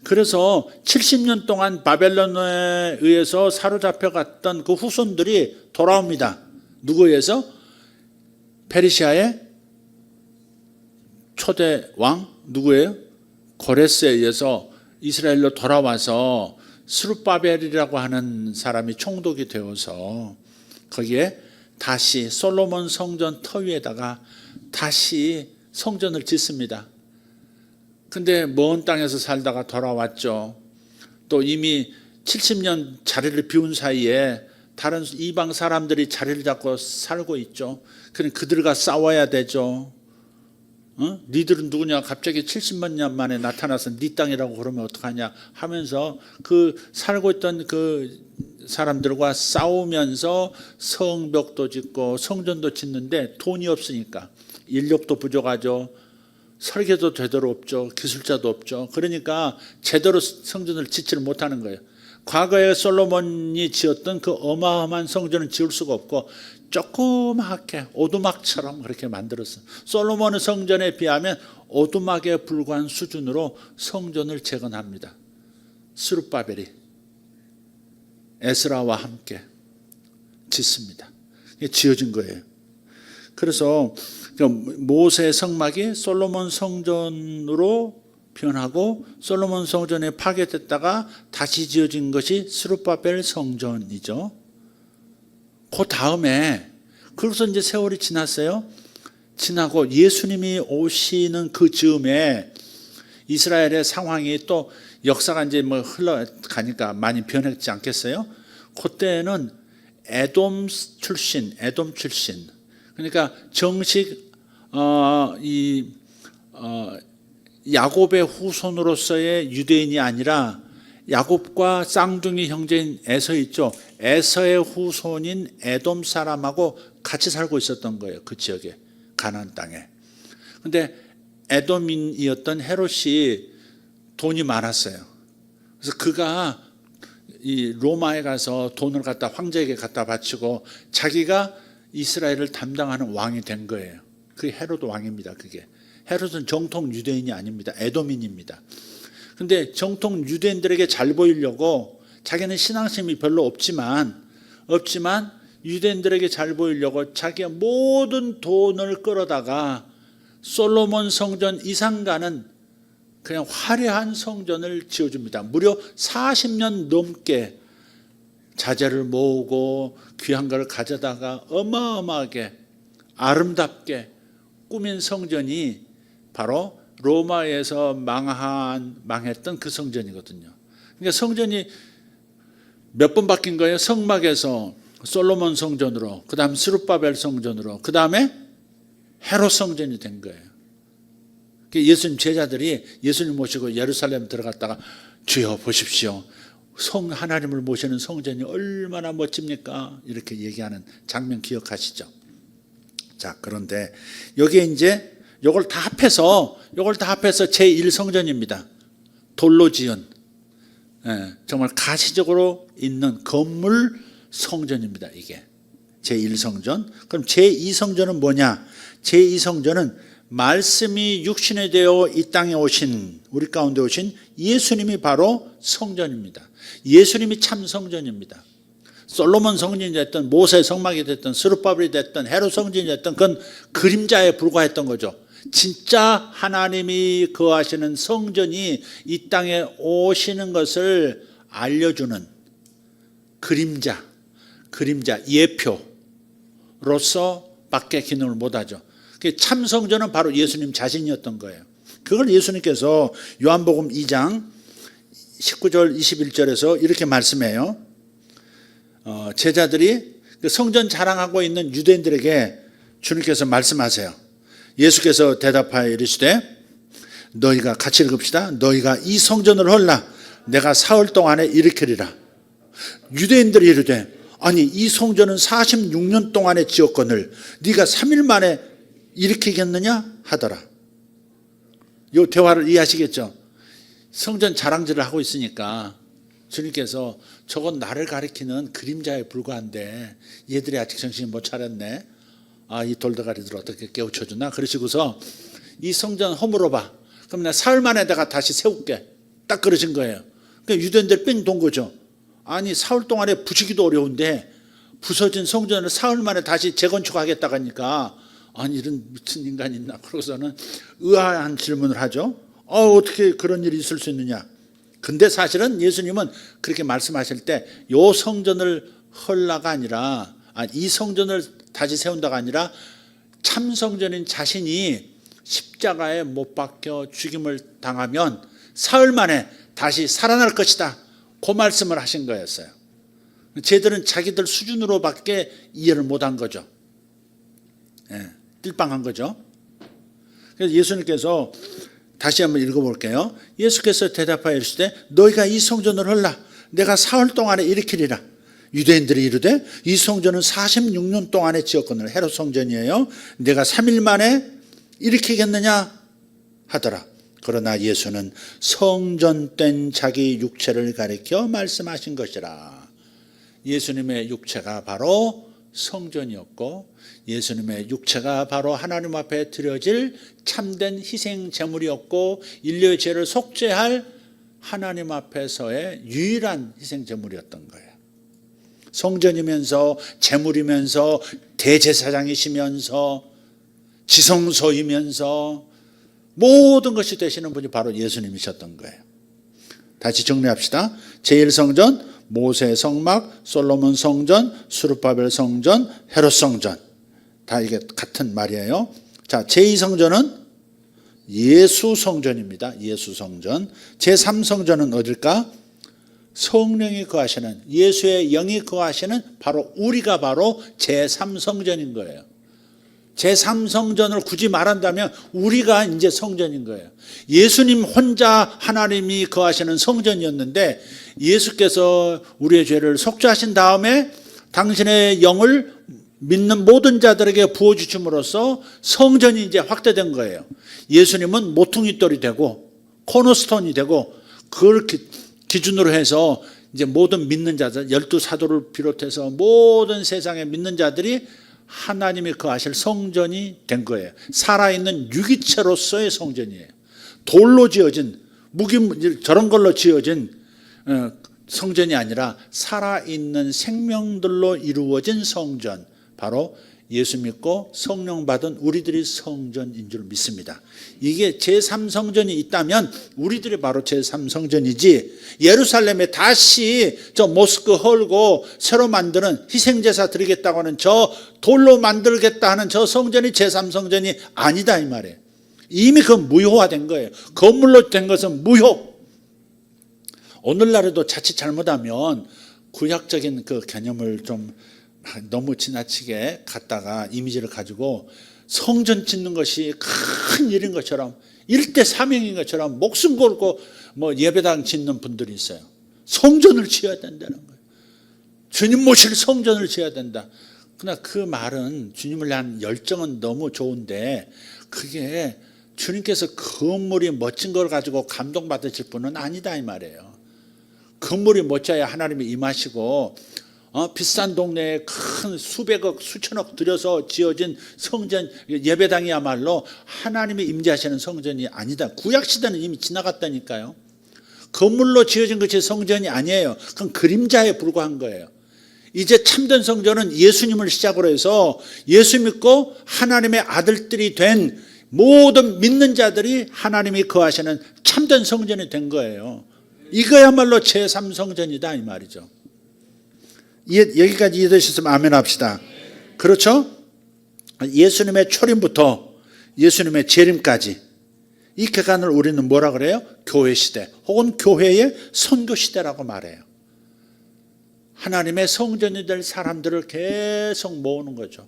그래서 70년 동안 바벨론에 의해서 사로잡혀갔던 그 후손들이 돌아옵니다. 누구에 의해서? 페르시아의 초대 왕 누구예요? 고레스에 의해서 이스라엘로 돌아와서 스룹바벨이라고 하는 사람이 총독이 되어서 거기에 다시 솔로몬 성전 터 위에다가 다시 성전을 짓습니다. 근데 먼 땅에서 살다가 돌아왔죠. 또 이미 70년 자리를 비운 사이에 다른 이방 사람들이 자리를 잡고 살고 있죠. 그러니 그들과 싸워야 되죠. 니들은 누구냐? 갑자기 70만 년 만에 나타나서 네 땅이라고 그러면 어떡하냐 하면서 그 살고 있던 그 사람들과 싸우면서 성벽도 짓고 성전도 짓는데 돈이 없으니까, 인력도 부족하죠. 설계도 제대로 없죠. 기술자도 없죠. 그러니까 제대로 성전을 짓지를 못하는 거예요. 과거에 솔로몬이 지었던 그 어마어마한 성전은 지을 수가 없고 조그맣게 오두막처럼 그렇게 만들었어요. 솔로몬의 성전에 비하면 오두막에 불과한 수준으로 성전을 재건합니다. 스룹바벨이 에스라와 함께 짓습니다. 이게 지어진 거예요. 그래서 모세의 성막이 솔로몬 성전으로 변하고 솔로몬 성전에 파괴됐다가 다시 지어진 것이 스룹바벨 성전이죠. 그 다음에, 그래서 이제 세월이 지났어요. 지나고 예수님이 오시는 그 즈음에 이스라엘의 상황이 또 역사가 이제 뭐 흘러가니까 많이 변했지 않겠어요? 그때는 에돔 출신. 그러니까 정식 야곱의 후손으로서의 유대인이 아니라 야곱과 쌍둥이 형제인 에서 있죠. 에서의 후손인 에돔 사람하고 같이 살고 있었던 거예요. 그 지역에, 가나안 땅에. 근데 에돔인이었던 헤롯이 돈이 많았어요. 그래서 그가 이 로마에 가서 돈을 갖다 황제에게 갖다 바치고 자기가 이스라엘을 담당하는 왕이 된 거예요. 그게 헤롯 왕입니다. 그게. 헤롯은 정통 유대인이 아닙니다. 에돔인입니다. 근데 정통 유대인들에게 잘 보이려고, 자기는 신앙심이 별로 없지만 유대인들에게 잘 보이려고 자기의 모든 돈을 끌어다가 솔로몬 성전 이상 가는 그냥 화려한 성전을 지어줍니다. 무려 40년 넘게 자재를 모으고 귀한 걸 가져다가 어마어마하게 아름답게 꾸민 성전이 바로 로마에서 망했던 그 성전이거든요. 그러니까 성전이 몇 번 바뀐 거예요? 성막에서 솔로몬 성전으로, 그 다음 스룹바벨 성전으로, 그 다음에 헤롯 성전이 된 거예요. 예수님 제자들이 예수님 모시고 예루살렘 들어갔다가 주여 보십시오. 하나님을 모시는 성전이 얼마나 멋집니까? 이렇게 얘기하는 장면 기억하시죠? 자, 그런데 여기에 이제 요걸 다 합해서 제1성전입니다. 돌로 지은 정말 가시적으로 있는 건물 성전입니다. 이게 제1성전. 그럼 제2성전은 뭐냐? 제2성전은 말씀이 육신이 되어 이 땅에 오신, 우리 가운데 오신 예수님이 바로 성전입니다. 예수님이 참 성전입니다. 솔로몬 성전이 됐든 모세 성막이 됐든 스룹바벨이 됐든 헤롯 성전이 됐든 그건 그림자에 불과했던 거죠. 진짜 하나님이 거하시는 성전이 이 땅에 오시는 것을 알려주는 그림자, 예표로서 밖에 기능을 못하죠. 참 성전은 바로 예수님 자신이었던 거예요. 그걸 예수님께서 요한복음 2장 19절 21절에서 이렇게 말씀해요. 제자들이 성전 자랑하고 있는 유대인들에게 주님께서 말씀하세요. 예수께서 대답하여 이르시되 너희가 같이 읽읍시다. 너희가 이 성전을 헐라 내가 사흘 동안에 일으키리라. 유대인들이 이르되 아니 이 성전은 46년 동안에 지었거늘 네가 3일 만에 일으키겠느냐 하더라. 이 대화를 이해하시겠죠? 성전 자랑질을 하고 있으니까 주님께서 저건 나를 가리키는 그림자에 불과한데 얘들이 아직 정신 못 차렸네. 이 돌대가리들 어떻게 깨우쳐주나? 그러시고서 이 성전 허물어봐. 그럼 내가 사흘 만에 내가 다시 세울게. 딱 그러신 거예요. 그러니까 유대인들 뺑 돈 거죠. 아니 사흘 동안에 부수기도 어려운데 부서진 성전을 사흘 만에 다시 재건축하겠다고 하니까 아니 이런 미친 인간이 있나? 그러고서는 의아한 질문을 하죠. 어떻게 그런 일이 있을 수 있느냐? 근데 사실은 예수님은 그렇게 말씀하실 때 요 성전을 헐라가 아니라 이 성전을 다시 세운다가 아니라 참 성전인 자신이 십자가에 못 박혀 죽임을 당하면 사흘 만에 다시 살아날 것이다. 그 말씀을 하신 거였어요. 쟤들은 자기들 수준으로밖에 이해를 못한 거죠. 띨빵한 거죠. 그래서 예수님께서 다시 한번 읽어볼게요. 예수께서 대답하여 이르시되 너희가 이 성전을 헐라 내가 사흘 동안에 일으키리라. 유대인들이 이르되 이 성전은 46년 동안에 지었거늘 헤롯 성전이에요. 내가 3일 만에 일으키겠느냐 하더라. 그러나 예수는 성전된 자기 육체를 가리켜 말씀하신 것이라. 예수님의 육체가 바로 성전이었고 예수님의 육체가 바로 하나님 앞에 드려질 참된 희생 제물이었고 인류의 죄를 속죄할 하나님 앞에서의 유일한 희생 제물이었던 거예요. 성전이면서 제물이면서 대제사장이시면서 지성소이면서 모든 것이 되시는 분이 바로 예수님이셨던 거예요. 다시 정리합시다. 제1성전, 모세 성막, 솔로몬 성전, 스룹바벨 성전, 헤롯 성전. 다 이게 같은 말이에요. 자, 제2성전은 예수 성전입니다. 예수 성전. 제3성전은 어딜까? 성령이 거하시는, 예수의 영이 거하시는 바로 우리가 바로 제3성전인 거예요. 제3성전을 굳이 말한다면 우리가 이제 성전인 거예요. 예수님 혼자 하나님이 거하시는 성전이었는데 예수께서 우리의 죄를 속죄하신 다음에 당신의 영을 믿는 모든 자들에게 부어주심으로써 성전이 이제 확대된 거예요. 예수님은 모퉁이돌이 되고 코너스톤이 되고 그걸 기준으로 해서 이제 모든 믿는 자들 12사도를 비롯해서 모든 세상의 믿는 자들이 하나님이 거하실 성전이 된 거예요. 살아있는 유기체로서의 성전이에요. 돌로 지어진 저런 걸로 지어진 성전이 아니라 살아있는 생명들로 이루어진 성전, 바로 예수 믿고 성령 받은 우리들이 성전인 줄 믿습니다. 이게 제3성전이 있다면 우리들이 바로 제3성전이지, 예루살렘에 다시 저 모스크 헐고 새로 만드는 희생제사 드리겠다고 하는 저 돌로 만들겠다 하는 저 성전이 제3성전이 아니다 이 말이에요. 이미 그건 무효화된 거예요. 건물로 된 것은 무효. 오늘날에도 자칫 잘못하면 구약적인 그 개념을 좀 너무 지나치게 갖다가 이미지를 가지고 성전 짓는 것이 큰 일인 것처럼 일대 사명인 것처럼 목숨 걸고 뭐 예배당 짓는 분들이 있어요. 성전을 지어야 된다는 거예요. 주님 모실 성전을 지어야 된다. 그러나 그 말은 주님을 위한 열정은 너무 좋은데 그게 주님께서 건물이 멋진 걸 가지고 감동받으실 분은 아니다 이 말이에요. 건물이 멋져야 하나님이 임하시고 비싼 동네에 큰 수백억 수천억 들여서 지어진 성전 예배당이야말로 하나님이 임재하시는 성전이 아니다. 구약시대는 이미 지나갔다니까요. 건물로 지어진 것이 성전이 아니에요. 그건 그림자에 불과한 거예요. 이제 참된 성전은 예수님을 시작으로 해서 예수 믿고 하나님의 아들들이 된 모든 믿는 자들이 하나님이 거하시는 참된 성전이 된 거예요. 이거야말로 제3성전이다 이 말이죠. 여기까지 이해되셨으면 아멘 합시다. 그렇죠? 예수님의 초림부터 예수님의 재림까지 이 기간을 우리는 뭐라 그래요? 교회 시대 혹은 교회의 선교 시대라고 말해요. 하나님의 성전이 될 사람들을 계속 모으는 거죠.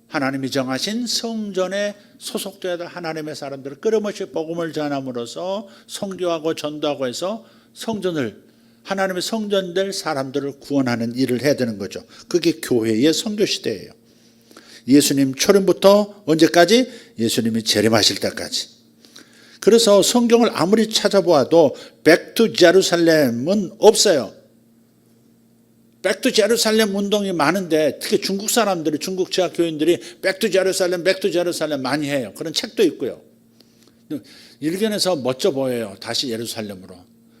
하나님이 정하신 성전에 소속되어야 될 하나님의 사람들을 끊임없이 복음을 전함으로써 선교하고 전도하고 해서 성전을 하나님의 성전 될 사람들을 구원하는 일을 해야 되는 거죠. 그게 교회의 선교 시대예요. 예수님 초림부터 언제까지? 예수님이 재림하실 때까지. 그래서 성경을 아무리 찾아보아도 백투 제루살렘은 없어요. 백투 제루살렘 운동이 많은데 특히 중국 사람들이 중국 지하 교인들이 백투 제루살렘 많이 해요. 그런 책도 있고요. 일견에서 멋져 보여요. 다시 예루살렘으로.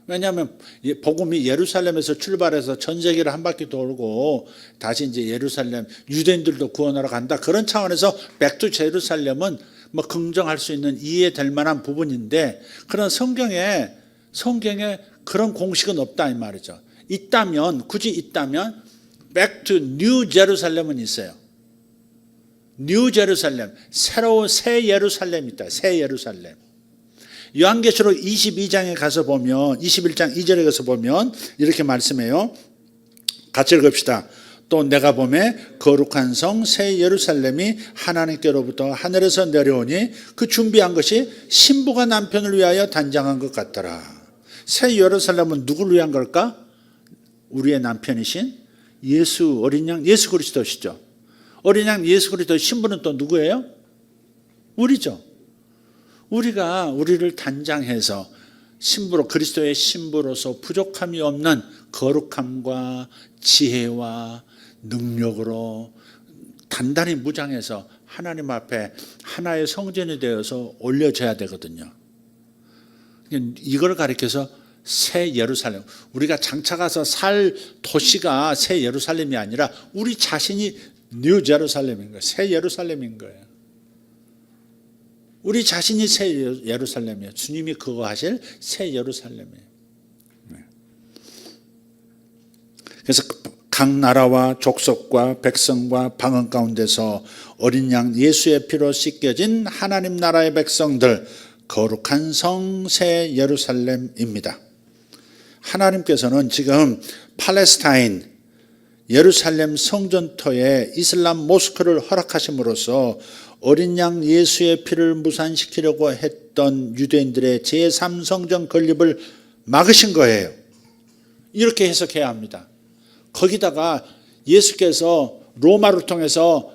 왜냐하면 복음이 예루살렘에서 출발해서 전 세계를 한 바퀴 돌고 다시 이제 예루살렘 유대인들도 구원하러 간다. 그런 차원에서 백투 제루살렘은 뭐 긍정할 수 있는 이해될 만한 부분인데 그런 성경에 그런 공식은 없다 이 말이죠. 굳이 있다면 Back to New Jerusalem은 있어요. New Jerusalem, 새로운 새 예루살렘이 있다. 새 예루살렘. 요한계시록 22장에 가서 보면 21장 2절에 가서 보면 이렇게 말씀해요. 같이 읽읍시다. 또 내가 보매 거룩한 성 새 예루살렘이 하나님께로부터 하늘에서 내려오니 그 준비한 것이 신부가 남편을 위하여 단장한 것 같더라. 새 예루살렘은 누구를 위한 걸까? 우리의 남편이신 어린 양 예수 그리스도시죠. 어린 양 예수 그리스도 신부는 또 누구예요? 우리죠. 우리가 우리를 단장해서 신부로 그리스도의 신부로서 부족함이 없는 거룩함과 지혜와 능력으로 단단히 무장해서 하나님 앞에 하나의 성전이 되어서 올려져야 되거든요. 이걸 가리켜서 새 예루살렘, 우리가 장차 가서 살 도시가 새 예루살렘이 아니라 우리 자신이 뉴 제루살렘인 거예요. 새 예루살렘인 거예요. 우리 자신이 새 예루살렘이에요. 주님이 그거 하실 새 예루살렘이에요. 그래서 각 나라와 족속과 백성과 방언 가운데서 어린 양 예수의 피로 씻겨진 하나님 나라의 백성들, 거룩한 성 새 예루살렘입니다. 하나님께서는 지금 팔레스타인 예루살렘 성전터에 이슬람 모스크를 허락하심으로써 어린 양 예수의 피를 무산시키려고 했던 유대인들의 제3성전 건립을 막으신 거예요. 이렇게 해석해야 합니다. 거기다가 예수께서 로마를 통해서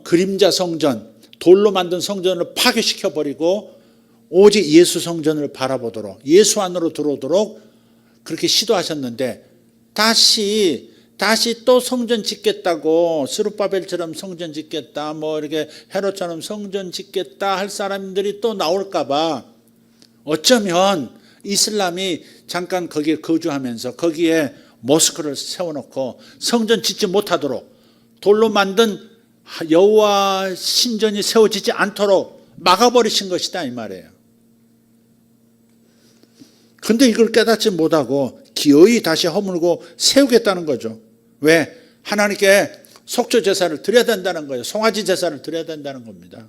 그림자 성전, 돌로 만든 성전을 파괴시켜버리고 오직 예수 성전을 바라보도록 예수 안으로 들어오도록 그렇게 시도하셨는데 다시 또 성전 짓겠다고 스룹바벨처럼 성전 짓겠다 뭐 이렇게 헤롯처럼 성전 짓겠다 할 사람들이 또 나올까 봐 어쩌면 이슬람이 잠깐 거기에 거주하면서 거기에 모스크를 세워놓고 성전 짓지 못하도록 돌로 만든 여호와 신전이 세워지지 않도록 막아버리신 것이다 이 말이에요. 근데 이걸 깨닫지 못하고 기어이 다시 허물고 세우겠다는 거죠. 왜? 하나님께 속죄 제사를 드려야 된다는 거예요. 송아지 제사를 드려야 된다는 겁니다.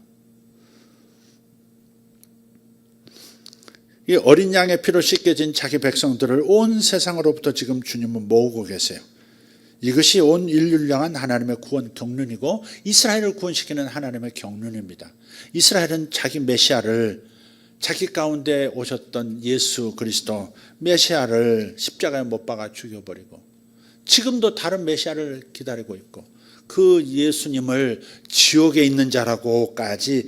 이 어린 양의 피로 씻겨진 자기 백성들을 온 세상으로부터 지금 주님은 모으고 계세요. 이것이 온 인류를 향한 하나님의 구원 경륜이고 이스라엘을 구원시키는 하나님의 경륜입니다. 이스라엘은 자기 메시아를 자기 가운데 오셨던 예수 그리스도 메시아를 십자가에 못 박아 죽여버리고 지금도 다른 메시아를 기다리고 있고 그 예수님을 지옥에 있는 자라고까지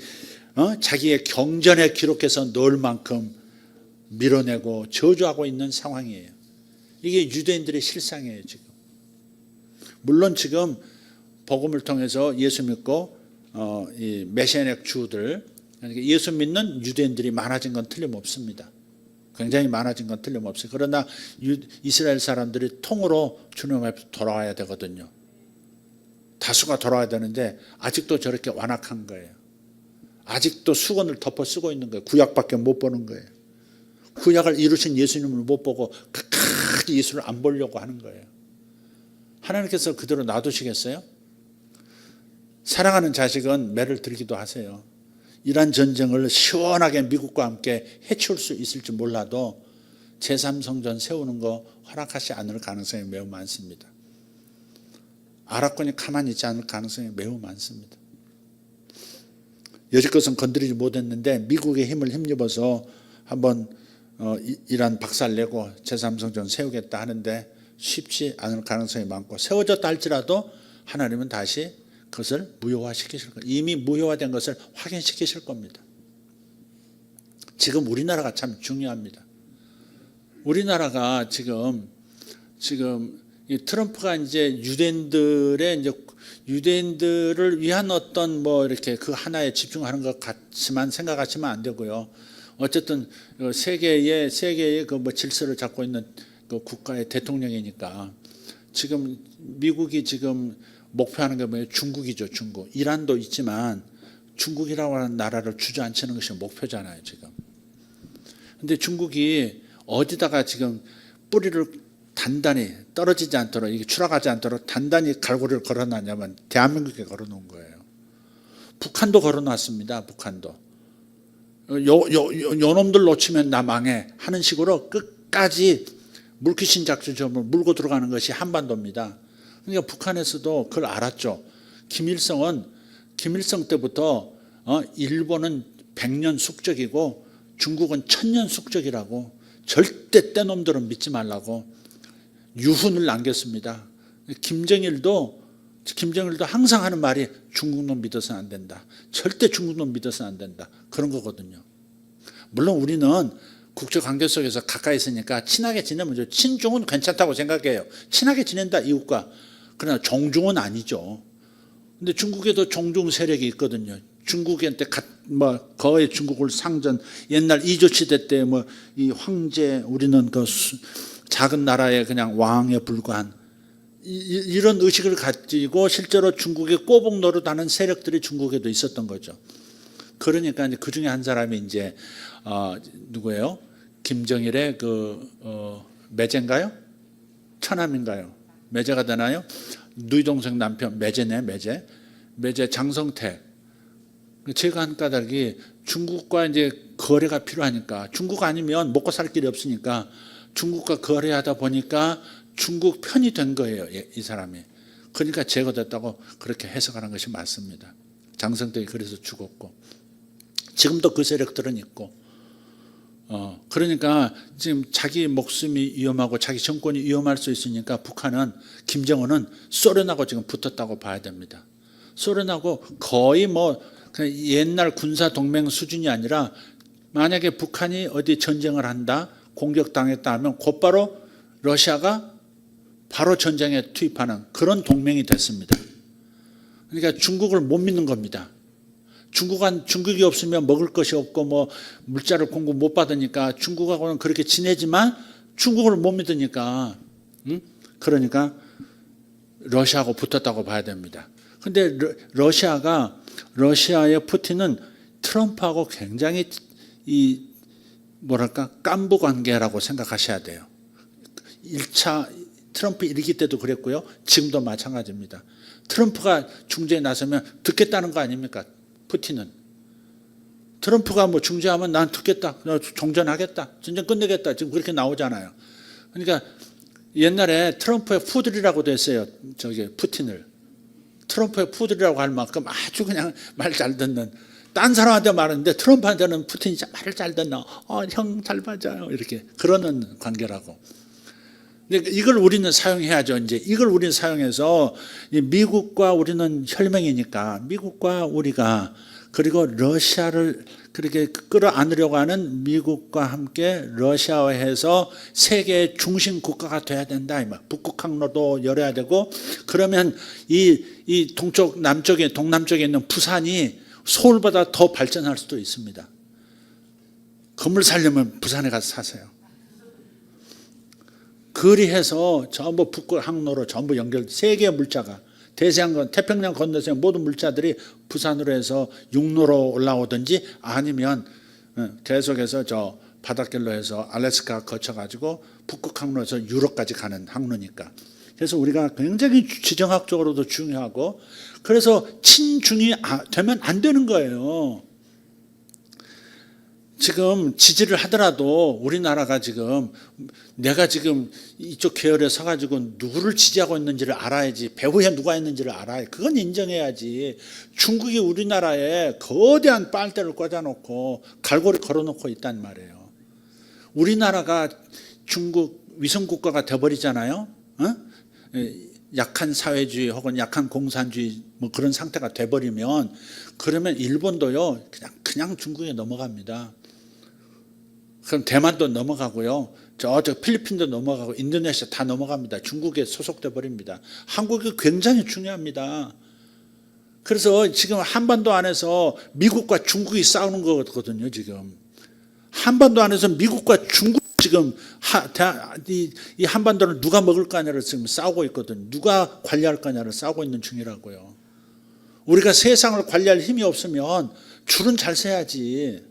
자기의 경전에 기록해서 넣을 만큼 밀어내고 저주하고 있는 상황이에요. 이게 유대인들의 실상이에요. 지금 물론 지금 복음을 통해서 예수 믿고 이 메시아닉 주들, 그러니까 예수 믿는 유대인들이 많아진 건 틀림없습니다. 굉장히 많아진 건 틀림없어요. 그러나 이스라엘 사람들이 통으로 주님 앞에 돌아와야 되거든요. 다수가 돌아와야 되는데 아직도 저렇게 완악한 거예요. 아직도 수건을 덮어 쓰고 있는 거예요. 구약밖에 못 보는 거예요. 구약을 이루신 예수님을 못 보고 끝까지 예수를 안 보려고 하는 거예요. 하나님께서 그대로 놔두시겠어요? 사랑하는 자식은 매를 들기도 하세요. 이란 전쟁을 시원하게 미국과 함께 해치울 수 있을지 몰라도 제3성전 세우는 거 허락하지 않을 가능성이 매우 많습니다. 아랍권이 가만히 있지 않을 가능성이 매우 많습니다. 여지껏은 건드리지 못했는데 미국의 힘을 힘입어서 한번 이란 박살내고 제3성전 세우겠다 하는데 쉽지 않을 가능성이 많고, 세워졌다 할지라도 하나님은 다시 그것을 무효화시키실 거예요. 이미 무효화된 것을 확인시키실 겁니다. 지금 우리나라가 참 중요합니다. 우리나라가 지금 이 트럼프가 이제 유대인들을 위한 어떤 이렇게 그 하나에 집중하는 것 같지만 생각하시면 안 되고요. 어쨌든 세계의 그 질서를 잡고 있는 그 국가의 대통령이니까 지금 미국이 지금 목표하는 게 뭐예요? 중국이죠, 중국. 이란도 있지만 중국이라고 하는 나라를 주저앉히는 것이 목표잖아요, 지금. 근데 중국이 어디다가 지금 뿌리를 단단히 떨어지지 않도록, 이게 추락하지 않도록 단단히 갈고리를 걸어놨냐면 대한민국에 걸어놓은 거예요. 북한도 걸어놨습니다. 북한도. 요 놈들 놓치면 나 망해 하는 식으로 끝까지 물귀신 작전으로 물고 들어가는 것이 한반도입니다. 그러니까 북한에서도 그걸 알았죠. 김일성 때부터 일본은 100년 숙적이고 중국은 1000년 숙적이라고, 절대 떼놈들은 믿지 말라고 유훈을 남겼습니다. 김정일도 항상 하는 말이 중국놈 믿어서는 안 된다. 절대 중국놈 믿어서는 안 된다. 그런 거거든요. 물론 우리는 국제관계 속에서 가까이 있으니까 친하게 지내면 좋죠. 친중은 괜찮다고 생각해요. 친하게 지낸다, 이웃과. 그러나 정중은 아니죠. 근데 중국에도 정중 세력이 있거든요. 중국한테 거의 중국을 상전, 옛날 이조시대 때 이 황제, 우리는 그 작은 나라의 그냥 왕에 불과한 이런 의식을 가지고 실제로 중국에 꼬북 노릇하는 세력들이 중국에도 있었던 거죠. 그러니까 이제 그 중에 한 사람이 이제 누구예요? 김정일의 매제인가요? 처남인가요? 매제가 되나요? 누이 동생 남편 매제 장성택. 제가 한 까닭이 중국과 이제 거래가 필요하니까, 중국 아니면 먹고 살 길이 없으니까 중국과 거래하다 보니까 중국 편이 된 거예요, 이 사람이. 그러니까 제거됐다고 그렇게 해석하는 것이 맞습니다. 장성택이 그래서 죽었고, 지금도 그 세력들은 있고, 그러니까 지금 자기 목숨이 위험하고 자기 정권이 위험할 수 있으니까 북한은, 김정은은 소련하고 지금 붙었다고 봐야 됩니다. 소련하고 거의 그냥 옛날 군사 동맹 수준이 아니라, 만약에 북한이 어디 전쟁을 한다, 공격당했다 하면 곧바로 러시아가 바로 전쟁에 투입하는 그런 동맹이 됐습니다. 그러니까 중국을 못 믿는 겁니다. 중국이 없으면 먹을 것이 없고 물자를 공급 못 받으니까 중국하고는 그렇게 지내지만 중국을 못 믿으니까, 그러니까 러시아하고 붙었다고 봐야 됩니다. 근데 러시아의 푸틴은 트럼프하고 굉장히 깐부 관계라고 생각하셔야 돼요. 1차 트럼프 1기 때도 그랬고요. 지금도 마찬가지입니다. 트럼프가 중재에 나서면 듣겠다는 거 아닙니까? 푸틴은. 트럼프가 중재하면 난 듣겠다. 종전하겠다. 전쟁 끝내겠다. 지금 그렇게 나오잖아요. 그러니까 옛날에 트럼프의 푸들이라고도 했어요. 푸틴을. 트럼프의 푸들이라고 할 만큼 아주 그냥 말 잘 듣는, 딴 사람한테 말하는데 트럼프한테는 푸틴이 말을 잘 듣나, 형 잘 맞아요, 이렇게 그러는 관계라고. 근데 이걸 우리는 사용해야죠. 이제 이걸 우리는 사용해서 미국과 우리는 혈맹이니까 미국과 우리가 그리고 러시아를 그렇게 끌어안으려고 하는 미국과 함께 러시아화해서 세계의 중심 국가가 돼야 된다. 북극 항로도 열어야 되고 그러면 이 동쪽 남쪽에 동남쪽에 있는 부산이 서울보다 더 발전할 수도 있습니다. 건물 살려면 부산에 가서 사세요. 그리해서 전부 북극 항로로 전부 연결, 세계의 물자가 대서양, 태평양 건너서 모든 물자들이 부산으로 해서 육로로 올라오든지 아니면 계속해서 저 바닷길로 해서 알래스카 거쳐가지고 북극 항로에서 유럽까지 가는 항로니까. 그래서 우리가 굉장히 지정학적으로도 중요하고 그래서 친중이 되면 안 되는 거예요. 지금 지지를 하더라도 우리나라가 지금 내가 지금 이쪽 계열에 서가지고 누구를 지지하고 있는지를 알아야지. 배후에 누가 있는지를 알아야. 그건 인정해야지. 중국이 우리나라에 거대한 빨대를 꽂아놓고 갈고리 걸어놓고 있단 말이에요. 우리나라가 중국 위성국가가 돼버리잖아요. 약한 사회주의 혹은 약한 공산주의 뭐 그런 상태가 돼버리면 그러면 일본도요 그냥 중국에 넘어갑니다. 그럼 대만도 넘어가고요. 저 필리핀도 넘어가고 인도네시아 다 넘어갑니다. 중국에 소속돼 버립니다. 한국이 굉장히 중요합니다. 그래서 지금 한반도 안에서 미국과 중국이 싸우는 거거든요. 지금 한반도 안에서 미국과 중국 지금 이 한반도를 누가 먹을 거냐를 지금 싸우고 있거든요. 누가 관리할 거냐를 싸우고 있는 중이라고요. 우리가 세상을 관리할 힘이 없으면 줄은 잘 서야지.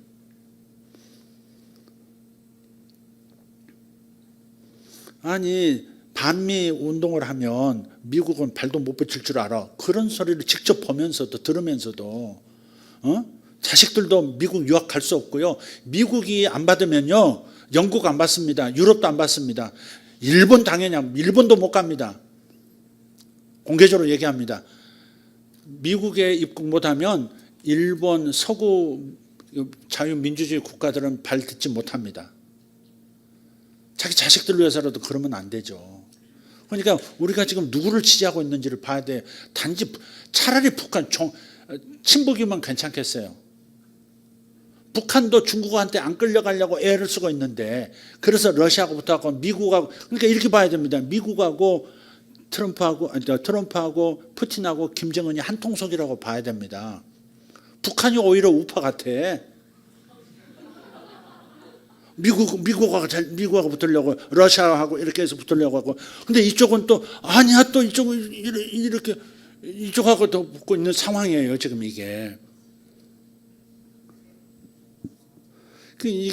아니 반미 운동을 하면 미국은 발도 못 붙일 줄 알아. 그런 소리를 직접 보면서도 들으면서도 자식들도 미국 유학 갈 수 없고요. 미국이 안 받으면요 영국 안 받습니다. 유럽도 안 받습니다. 일본 당연히 일본도 못 갑니다. 공개적으로 얘기합니다. 미국에 입국 못하면 일본 서구 자유민주주의 국가들은 발 딛지 못합니다. 자기 자식들 위해서라도 그러면 안 되죠. 그러니까 우리가 지금 누구를 지지하고 있는지를 봐야 돼. 단지 차라리 북한 친북이면 괜찮겠어요. 북한도 중국한테 안 끌려가려고 애를 쓰고 있는데 그래서 러시아하고 붙어갖고 미국하고 그러니까 이렇게 봐야 됩니다. 미국하고 트럼프하고 푸틴하고 김정은이 한 통속이라고 봐야 됩니다. 북한이 오히려 우파 같아. 미국하고 붙으려고 러시아하고 이렇게 해서 붙으려고 하고 근데 이쪽은 또 아니야 또 이쪽은 이렇게 이쪽하고 더 붙고 있는 상황이에요. 지금 이게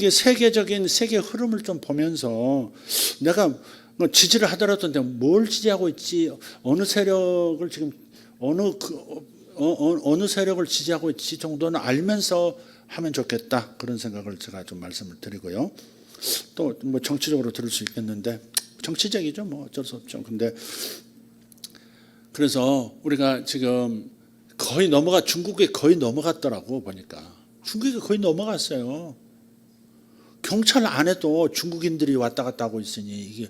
세계적인 세계 흐름을 좀 보면서 내가 뭐 지지를 하더라도 내가 뭘 지지하고 있지 어느 세력을 지금 어느 세력을 지지하고 있지 정도는 알면서 하면 좋겠다 그런 생각을 제가 좀 말씀을 드리고요. 또 뭐 정치적으로 들을 수 있겠는데 정치적이죠 뭐 어쩔 수 없죠. 근데 그래서 우리가 지금 거의 중국에 거의 넘어갔더라고 보니까 중국에 거의 넘어갔어요. 경찰 안에도 중국인들이 왔다 갔다 하고 있으니 이게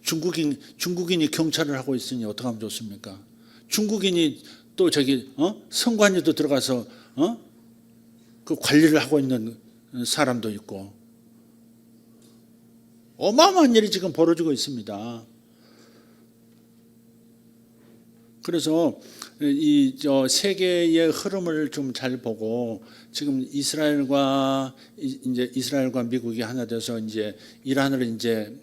중국인이 경찰을 하고 있으니 어떻게 하면 좋습니까? 중국인이 또 선관위도 들어가서 그 관리를 하고 있는 사람도 있고 어마어마한 일이 지금 벌어지고 있습니다. 그래서 이 세계의 흐름을 좀 잘 보고 지금 이스라엘과 미국이 하나 돼서 이제 이란을 이제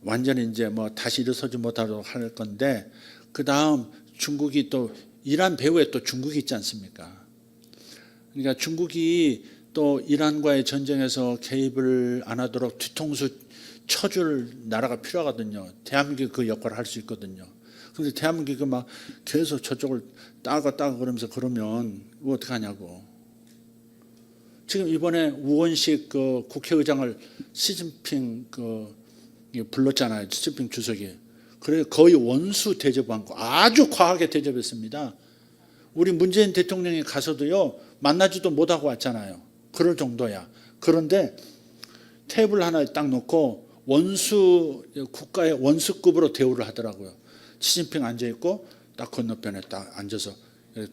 완전히 뭐 다시 일어서지 못하도록 할 건데 그 다음 중국이 또 이란 배후에 또 중국이 있지 않습니까? 그러니까 중국이 또 이란과의 전쟁에서 개입을 안 하도록 뒤통수 쳐줄 나라가 필요하거든요. 대한민국이 그 역할을 할 수 있거든요. 그런데 대한민국이 막 계속 저쪽을 따가 그러면서 그러면 이거 어떻게 하냐고. 지금 이번에 우원식 그 국회의장을 시진핑 불렀잖아요. 시진핑 주석이. 그래 거의 원수 대접한 거 아주 과하게 대접했습니다. 우리 문재인 대통령이 가서도요 만나지도 못하고 왔잖아요. 그럴 정도야. 그런데 테이블 하나 딱 놓고 국가의 원수급으로 대우를 하더라고요. 시진핑 앉아있고 딱 건너편에 딱 앉아서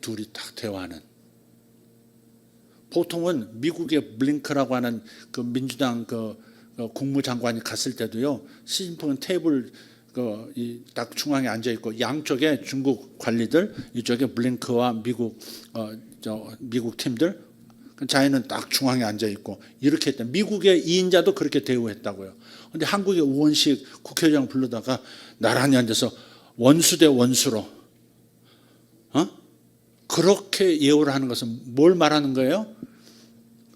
둘이 딱 대화하는. 보통은 미국의 블링크라고 하는 그 민주당 그 국무장관이 갔을 때도요, 시진핑은 테이블 딱 중앙에 앉아 있고 양쪽에 중국 관리들, 이쪽에 블링크와 미국 팀들, 자기는 딱 중앙에 앉아 있고 이렇게 했다. 미국의 2인자도 그렇게 대우했다고요. 근데 한국의 우원식 국회의장 부르다가 나란히 앉아서 원수 대 원수로, 그렇게 예우를 하는 것은 뭘 말하는 거예요?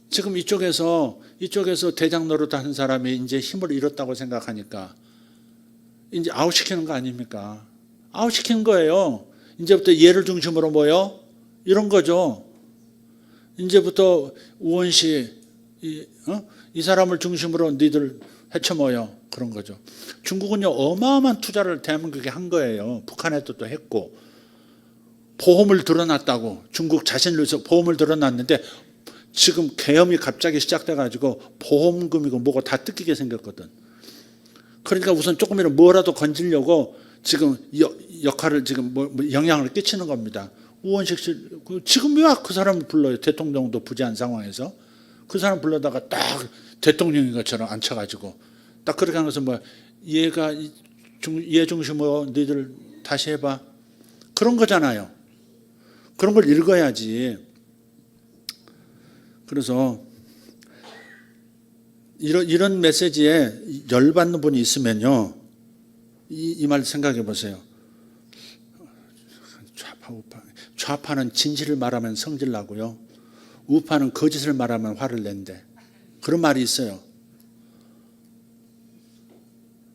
지금 이쪽에서 대장 노릇 하는 사람이 이제 힘을 잃었다고 생각하니까 이제 아웃시키는 거 아닙니까? 아웃시키는 거예요. 이제부터 얘를 중심으로 모여? 이런 거죠. 이제부터 우원식 이 사람을 중심으로 니들 헤쳐모여, 그런 거죠. 중국은요 어마어마한 투자를 대한민국에 한 거예요. 북한에도 또 했고, 보험을 들어놨다고, 중국 자신을 위해서 보험을 들어놨는데 지금 계엄이 갑자기 시작돼가지고 보험금이고 뭐고 다 뜯기게 생겼거든. 그러니까 우선 조금이라도 뭐라도 건지려고 지금 역할을 지금 영향을 끼치는 겁니다. 우원식 씨 지금 왜 그 사람을 불러요? 대통령도 부재한 상황에서 그 사람 불러다가 딱 대통령인 것처럼 앉혀가지고 딱 그렇게 하는 것은 뭐 얘 중심으로 너희들 다시 해봐, 그런 거잖아요. 그런 걸 읽어야지. 그래서 이런 메시지에 열받는 분이 있으면요, 이 말 생각해 보세요. 좌파 우파. 좌파는 진실을 말하면 성질 나고요, 우파는 거짓을 말하면 화를 낸대. 그런 말이 있어요.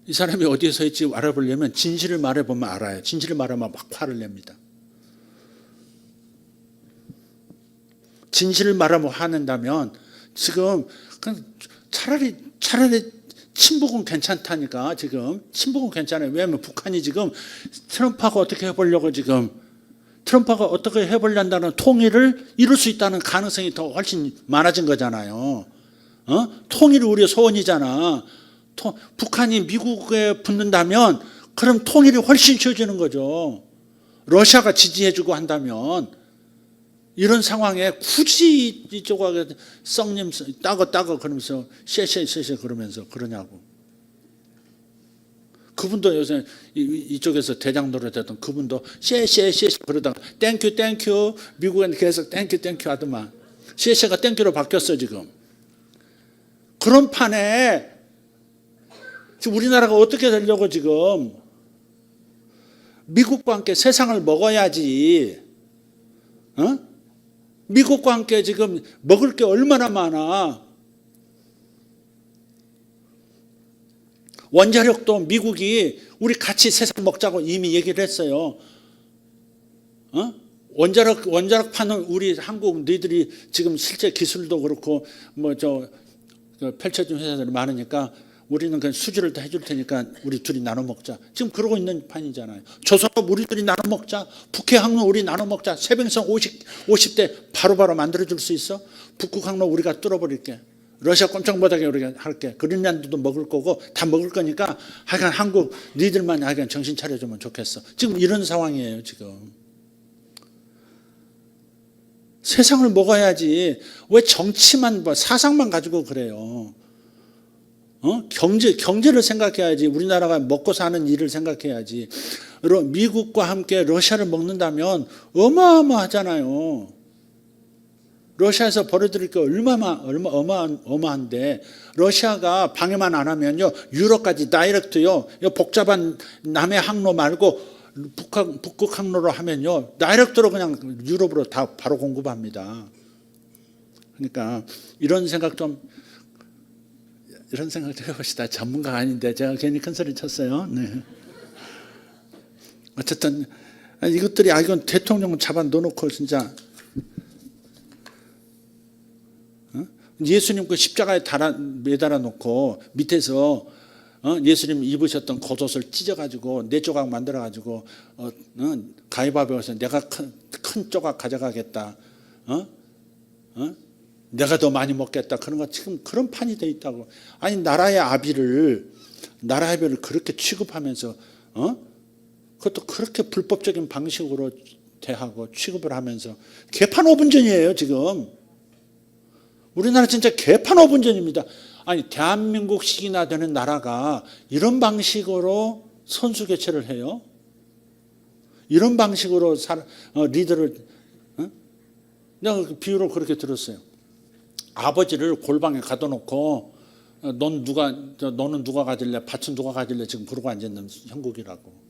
이 사람이 어디에 서 있지 알아보려면 진실을 말해보면 알아요. 진실을 말하면 막 화를 냅니다. 진실을 말하면 화낸다면 지금 차라리 친북은 괜찮다니까. 지금 친북은 괜찮아요. 왜냐하면 북한이 지금 트럼프하고 어떻게 해보려고, 지금 트럼프가 어떻게 해보려는 통일을 이룰 수 있다는 가능성이 더 훨씬 많아진 거잖아요. 통일이 우리의 소원이잖아. 북한이 미국에 붙는다면 그럼 통일이 훨씬 쉬워지는 거죠. 러시아가 지지해주고 한다면. 이런 상황에 굳이 이쪽하고 썩님 따거 그러면서 쎄 그러면서 그러냐고. 그분도 요새 이쪽에서 대장 노릇했던 그분도 쎄 그러다가 땡큐 미국은 계속 땡큐 하더만 쎄가 땡큐로 바뀌었어 지금. 그런 판에 지금 우리나라가 어떻게 되려고 지금. 미국과 함께 세상을 먹어야지. 미국과 함께 지금 먹을 게 얼마나 많아. 원자력도 미국이 우리 같이 세상 먹자고 이미 얘기를 했어요. 원자력 파는 우리 한국 너희들이 지금 실제 기술도 그렇고 펼쳐준 회사들이 많으니까 우리는 그냥 수주를 다 해줄 테니까 우리 둘이 나눠 먹자. 지금 그러고 있는 판이잖아요. 조선업 우리들이 나눠 먹자. 북해항로 우리 나눠 먹자. 세병성 50대 바로바로 만들어줄 수 있어? 북극항로 우리가 뚫어버릴게. 러시아 꼼짝 못하게 우리가 할게. 그린란드도 먹을 거고 다 먹을 거니까 하여간 한국 니들만 하여간 정신 차려주면 좋겠어. 지금 이런 상황이에요. 지금. 세상을 먹어야지. 왜 정치만 사상만 가지고 그래요. 경제를 생각해야지. 우리나라가 먹고 사는 일을 생각해야지. 미국과 함께 러시아를 먹는다면 어마어마하잖아요. 러시아에서 벌어들일 게 어마어마한데 러시아가 방해만 안 하면요 유럽까지 다이렉트요. 복잡한 남해 항로 말고 북극 항로로 하면요 다이렉트로 그냥 유럽으로 다 바로 공급합니다. 그러니까 이런 생각 좀 해봅시다. 전문가가 아닌데 제가 괜히 큰 소리 쳤어요. 네. 어쨌든 이것들이 이건 대통령 잡아 넣어놓고 진짜 예수님 그 십자가에 매달아 놓고 밑에서 예수님 입으셨던 겉옷을 찢어가지고 4조각 만들어가지고 가위바위보에서 내가 큰 조각 가져가겠다. 내가 더 많이 먹겠다 그런 거 지금 그런 판이 돼 있다고. 아니 나라의 아비를 그렇게 취급하면서 그것도 그렇게 불법적인 방식으로 대하고 취급을 하면서 개판 5분 전이에요 지금. 우리나라 진짜 개판 5분 전입니다. 아니 대한민국식이나 되는 나라가 이런 방식으로 선수 교체를 해요? 이런 방식으로 리더를 내가 그 비유로 그렇게 들었어요. 아버지를 골방에 가둬놓고 너는 누가 가질래? 밭은 누가 가질래? 지금 그러고 앉아있는 형국이라고.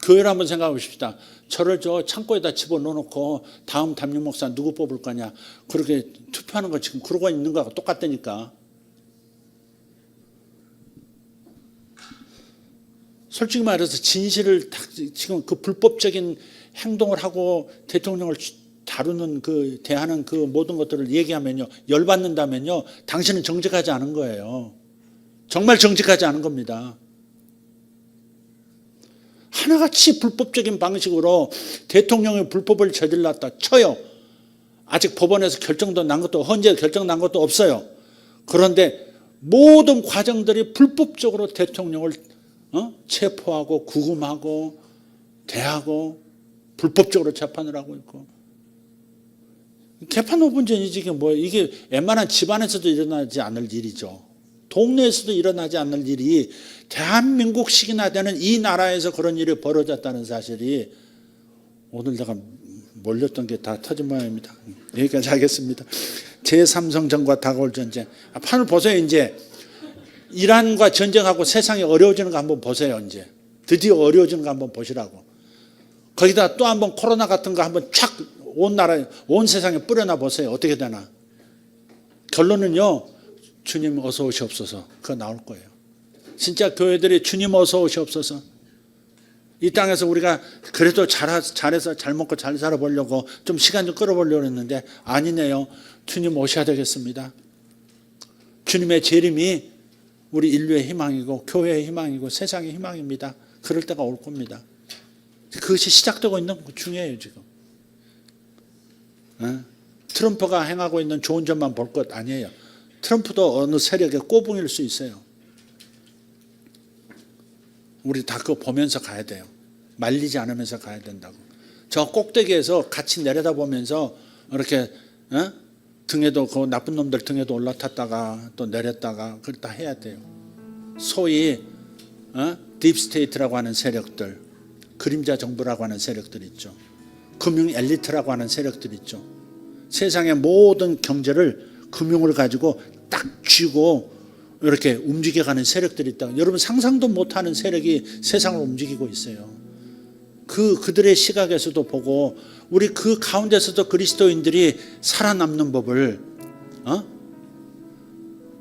교회를 한번 생각해 보십시다. 저를 창고에다 집어넣어놓고 다음 담임 목사 누구 뽑을 거냐 그렇게 투표하는 거 지금 그러고 있는 거하고 똑같다니까. 솔직히 말해서 진실을 지금 그 불법적인 행동을 하고 대통령을 다루는 대하는 그 모든 것들을 얘기하면요 열받는다면요 당신은 정직하지 않은 거예요. 정말 정직하지 않은 겁니다. 하나같이 불법적인 방식으로 대통령이 불법을 저질렀다 쳐요. 아직 법원에서 결정도 난 것도 헌재 결정 난 것도 없어요. 그런데 모든 과정들이 불법적으로 대통령을 체포하고 구금하고 대하고 불법적으로 재판을 하고 있고. 개판 5분 전이지 이게 뭐예요? 이게 웬만한 집안에서도 일어나지 않을 일이죠. 동네에서도 일어나지 않을 일이 대한민국식이나 되는 이 나라에서 그런 일이 벌어졌다는 사실이 오늘 내가 몰렸던 게 다 터진 모양입니다. 여기까지 하겠습니다. 제3성전과 다가올 전쟁. 판을 보세요. 이제 이란과 전쟁하고 세상이 어려워지는 거 한번 보세요. 이제 드디어 어려워지는 거 한번 보시라고. 거기다 또 한번 코로나 같은 거 한번 촥 온 나라에 온 세상에 뿌려놔 보세요. 어떻게 되나. 결론은요. 주님 어서 오시옵소서. 그거 나올 거예요. 진짜 교회들이 주님 어서 오시옵소서. 이 땅에서 우리가 그래도 잘해서 잘 먹고 잘 살아보려고 좀 시간 좀 끌어보려고 했는데 아니네요. 주님 오셔야 되겠습니다. 주님의 재림이 우리 인류의 희망이고 교회의 희망이고 세상의 희망입니다. 그럴 때가 올 겁니다. 그것이 시작되고 있는 중이에요 지금. 트럼프가 행하고 있는 좋은 점만 볼 것 아니에요. 트럼프도 어느 세력의 꼬붕일 수 있어요. 우리 다 그거 보면서 가야 돼요. 말리지 않으면서 가야 된다고. 저 꼭대기에서 같이 내려다보면서 이렇게 등에도 그 나쁜 놈들 등에도 올라탔다가 또 내렸다가 그걸 다 해야 돼요. 소위 딥스테이트라고 하는 세력들, 그림자 정부라고 하는 세력들 있죠. 금융 엘리트라고 하는 세력들 있죠. 세상의 모든 경제를 금융을 가지고 딱 쥐고 이렇게 움직여가는 세력들이 있다. 여러분 상상도 못하는 세력이 세상을 움직이고 있어요. 그들의 시각에서도 보고 우리 그 가운데서도 그리스도인들이 살아남는 법을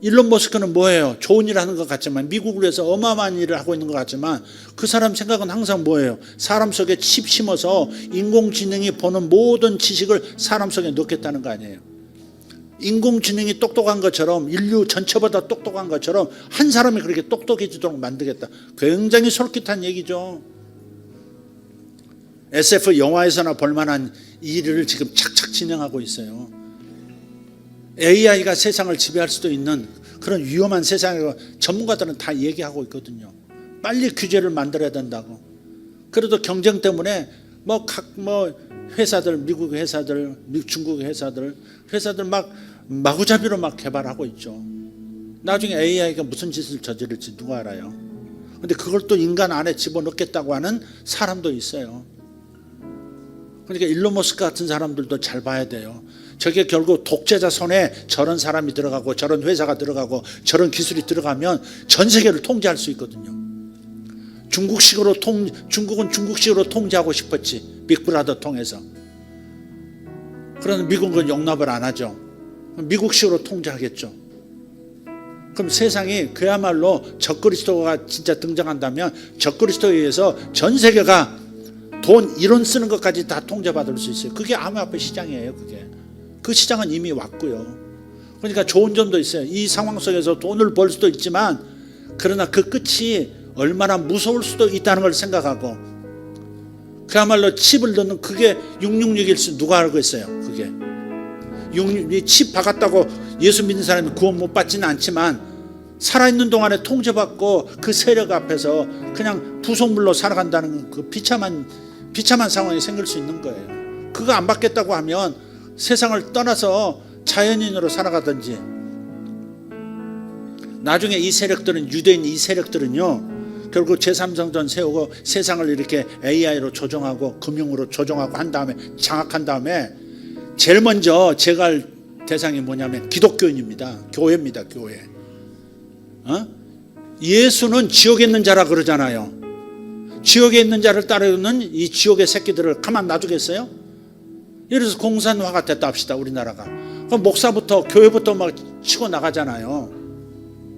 일론 머스크는 뭐예요? 좋은 일 하는 것 같지만 미국을 위해서 어마어마한 일을 하고 있는 것 같지만 그 사람 생각은 항상 뭐예요? 사람 속에 칩 심어서 인공지능이 보는 모든 지식을 사람 속에 넣겠다는 거 아니에요? 인공지능이 똑똑한 것처럼 인류 전체보다 똑똑한 것처럼 한 사람이 그렇게 똑똑해지도록 만들겠다. 굉장히 솔깃한 얘기죠. SF 영화에서나 볼만한 일을 지금 착착 진행하고 있어요. AI가 세상을 지배할 수도 있는 그런 위험한 세상에 전문가들은 다 얘기하고 있거든요. 빨리 규제를 만들어야 된다고. 그래도 경쟁 때문에 회사들, 미국 회사들, 중국 회사들 막 마구잡이로 막 개발하고 있죠. 나중에 AI가 무슨 짓을 저지를지 누가 알아요. 근데 그걸 또 인간 안에 집어넣겠다고 하는 사람도 있어요. 그러니까 일론 머스크 같은 사람들도 잘 봐야 돼요. 저게 결국 독재자 손에 저런 사람이 들어가고 저런 회사가 들어가고 저런 기술이 들어가면 전 세계를 통제할 수 있거든요. 중국은 중국식으로 통제하고 싶었지. 빅브라더 통해서. 그런데 미국은 용납을 안 하죠. 미국식으로 통제하겠죠. 그럼 세상이 그야말로 적그리스도가 진짜 등장한다면 적그리스도에 의해서 전 세계가 돈 이론 쓰는 것까지 다 통제받을 수 있어요. 그게 암호화폐 시장이에요. 그게. 그 시장은 이미 왔고요. 그러니까 좋은 점도 있어요. 이 상황 속에서 돈을 벌 수도 있지만 그러나 그 끝이 얼마나 무서울 수도 있다는 걸 생각하고 그야말로 칩을 넣는 그게 666일 수 누가 알고 있어요. 그게 칩 박았다고 예수 믿는 사람이 구원 못 받지는 않지만 살아있는 동안에 통제받고 그 세력 앞에서 그냥 부속물로 살아간다는 그 비참한 상황이 생길 수 있는 거예요. 그거 안 받겠다고 하면 세상을 떠나서 자연인으로 살아가든지, 나중에 이 세력들은, 유대인 이 세력들은요 결국 제3성전 세우고 세상을 이렇게 AI로 조정하고 금융으로 조정하고 한 다음에 장악한 다음에 제일 먼저 제갈 대상이 뭐냐면 기독교인입니다. 교회입니다. 교회. 예수는 지옥에 있는 자라 그러잖아요. 지옥에 있는 자를 따르는 이 지옥의 새끼들을 가만 놔두겠어요? 이래서 공산화가 됐다 합시다. 우리나라가. 그럼 목사부터 교회부터 막 치고 나가잖아요.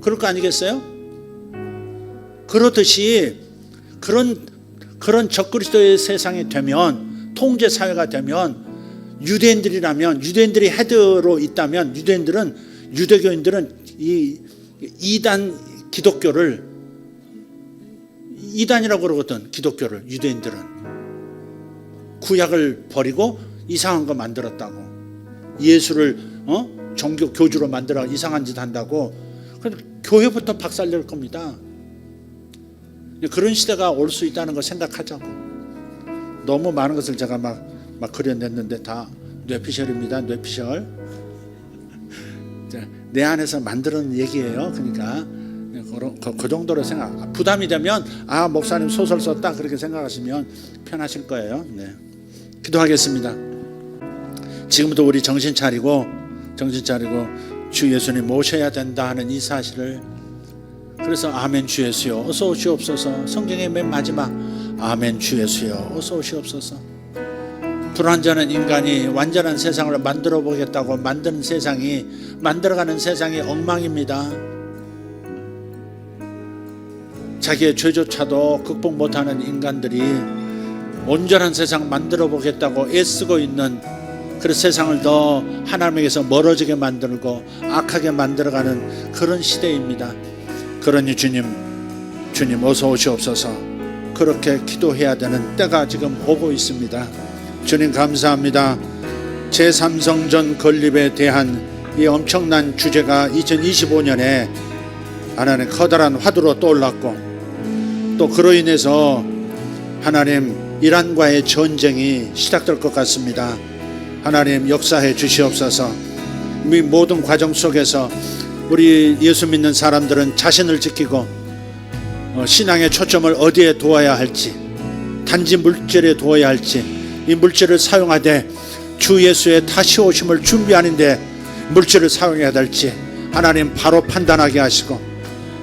그럴 거 아니겠어요? 그렇듯이 그런 적그리스도의 세상이 되면, 통제 사회가 되면, 유대인들이라면, 유대인들이 헤드로 있다면, 유대교인들은 이 이단 기독교를, 이단이라고 그러거든. 기독교를, 유대인들은 구약을 버리고 이상한 거 만들었다고, 예수를 종교 교주로 만들어 이상한 짓 한다고. 교회부터 박살낼 겁니다. 그런 시대가 올 수 있다는 걸 생각하자고. 너무 많은 것을 제가 막 그려냈는데 다 뇌피셜입니다. 뇌피셜. 내 안에서 만드는 얘기예요. 그러니까 그 정도로 생각. 부담이 되면 목사님 소설 썼다 그렇게 생각하시면 편하실 거예요. 네. 기도하겠습니다. 지금부터 우리 정신 차리고 주 예수님 모셔야 된다 하는 이 사실을, 그래서 아멘 주 예수여 어서 오시옵소서. 성경의 맨 마지막 아멘 주 예수여 어서 오시옵소서. 불완전한 인간이 완전한 세상을 만들어 보겠다고 만드는 세상이, 만들어가는 세상이 엉망입니다. 자기의 죄조차도 극복 못하는 인간들이 온전한 세상 만들어 보겠다고 애쓰고 있는, 그래서 세상을 더 하나님에게서 멀어지게 만들고 악하게 만들어가는 그런 시대입니다. 그러니 주님 어서 오시옵소서. 그렇게 기도해야 되는 때가 지금 오고 있습니다. 주님 감사합니다. 제3성전 건립에 대한 이 엄청난 주제가 2025년에 하나님 커다란 화두로 떠올랐고, 또 그로 인해서 하나님 이란과의 전쟁이 시작될 것 같습니다. 하나님 역사해 주시옵소서. 이 모든 과정 속에서 우리 예수 믿는 사람들은 자신을 지키고 신앙의 초점을 어디에 두어야 할지, 단지 물질에 두어야 할지, 이 물질을 사용하되 주 예수의 다시 오심을 준비하는데 물질을 사용해야 될지 하나님 바로 판단하게 하시고,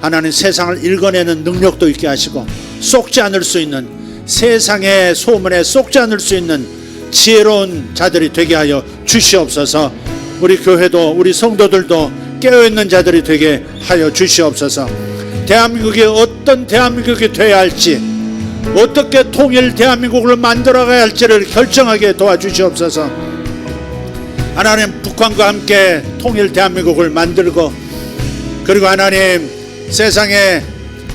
하나님 세상을 읽어내는 능력도 있게 하시고, 속지 않을 수 있는, 세상의 소문에 속지 않을 수 있는 지혜로운 자들이 되게 하여 주시옵소서. 우리 교회도 우리 성도들도 깨어있는 자들이 되게 하여 주시옵소서. 대한민국이 어떤 대한민국이 되어야 할지, 어떻게 통일 대한민국을 만들어가야 할지를 결정하게 도와주시옵소서. 하나님 북한과 함께 통일 대한민국을 만들고, 그리고 하나님 세상의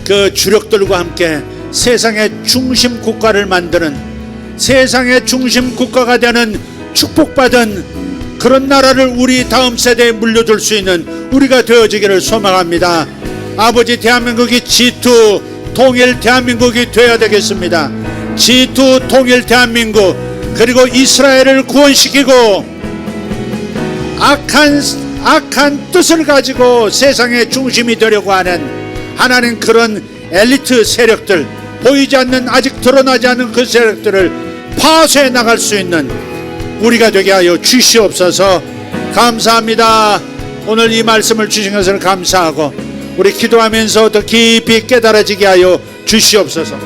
그 주력들과 함께 세상의 중심 국가를 만드는, 세상의 중심 국가가 되는 축복받은 그런 나라를 우리 다음 세대에 물려줄 수 있는 우리가 되어지기를 소망합니다. 아버지, 대한민국이 G2 통일 대한민국이 되어야 되겠습니다. G2 통일 대한민국, 그리고 이스라엘을 구원시키고 악한 뜻을 가지고 세상의 중심이 되려고 하는 하나님 그런 엘리트 세력들, 보이지 않는, 아직 드러나지 않는 그 세력들을 파쇄해 나갈 수 있는 우리가 되게 하여 주시옵소서. 감사합니다. 오늘 이 말씀을 주신 것을 감사하고 우리 기도하면서 더 깊이 깨달아지게 하여 주시옵소서.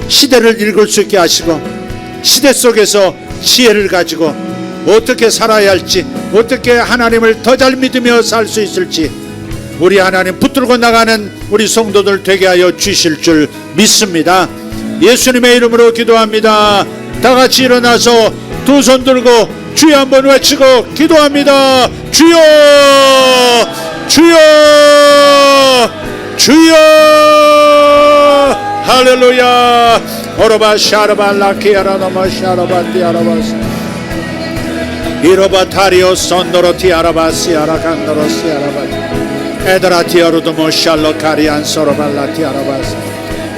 시대를 읽을 수 있게 하시고, 시대 속에서 지혜를 가지고 어떻게 살아야 할지, 어떻게 하나님을 더 잘 믿으며 살 수 있을지 우리 하나님 붙들고 나가는 우리 성도들 되게 하여 주실 줄 믿습니다. 예수님의 이름으로 기도합니다. 다 같이 일어나서 두 손 들고 주여 한번 외치고 기도합니다. 주여, 주여, 주여. 할렐루야. 오로바 샤르발라키아라노마 샤르바티아라바스 이로바 타리오 손도로 티아라바시 아라칸도로시 아라바스 에드라 티아루도모 샬로 카리안 소로발라 티아라바스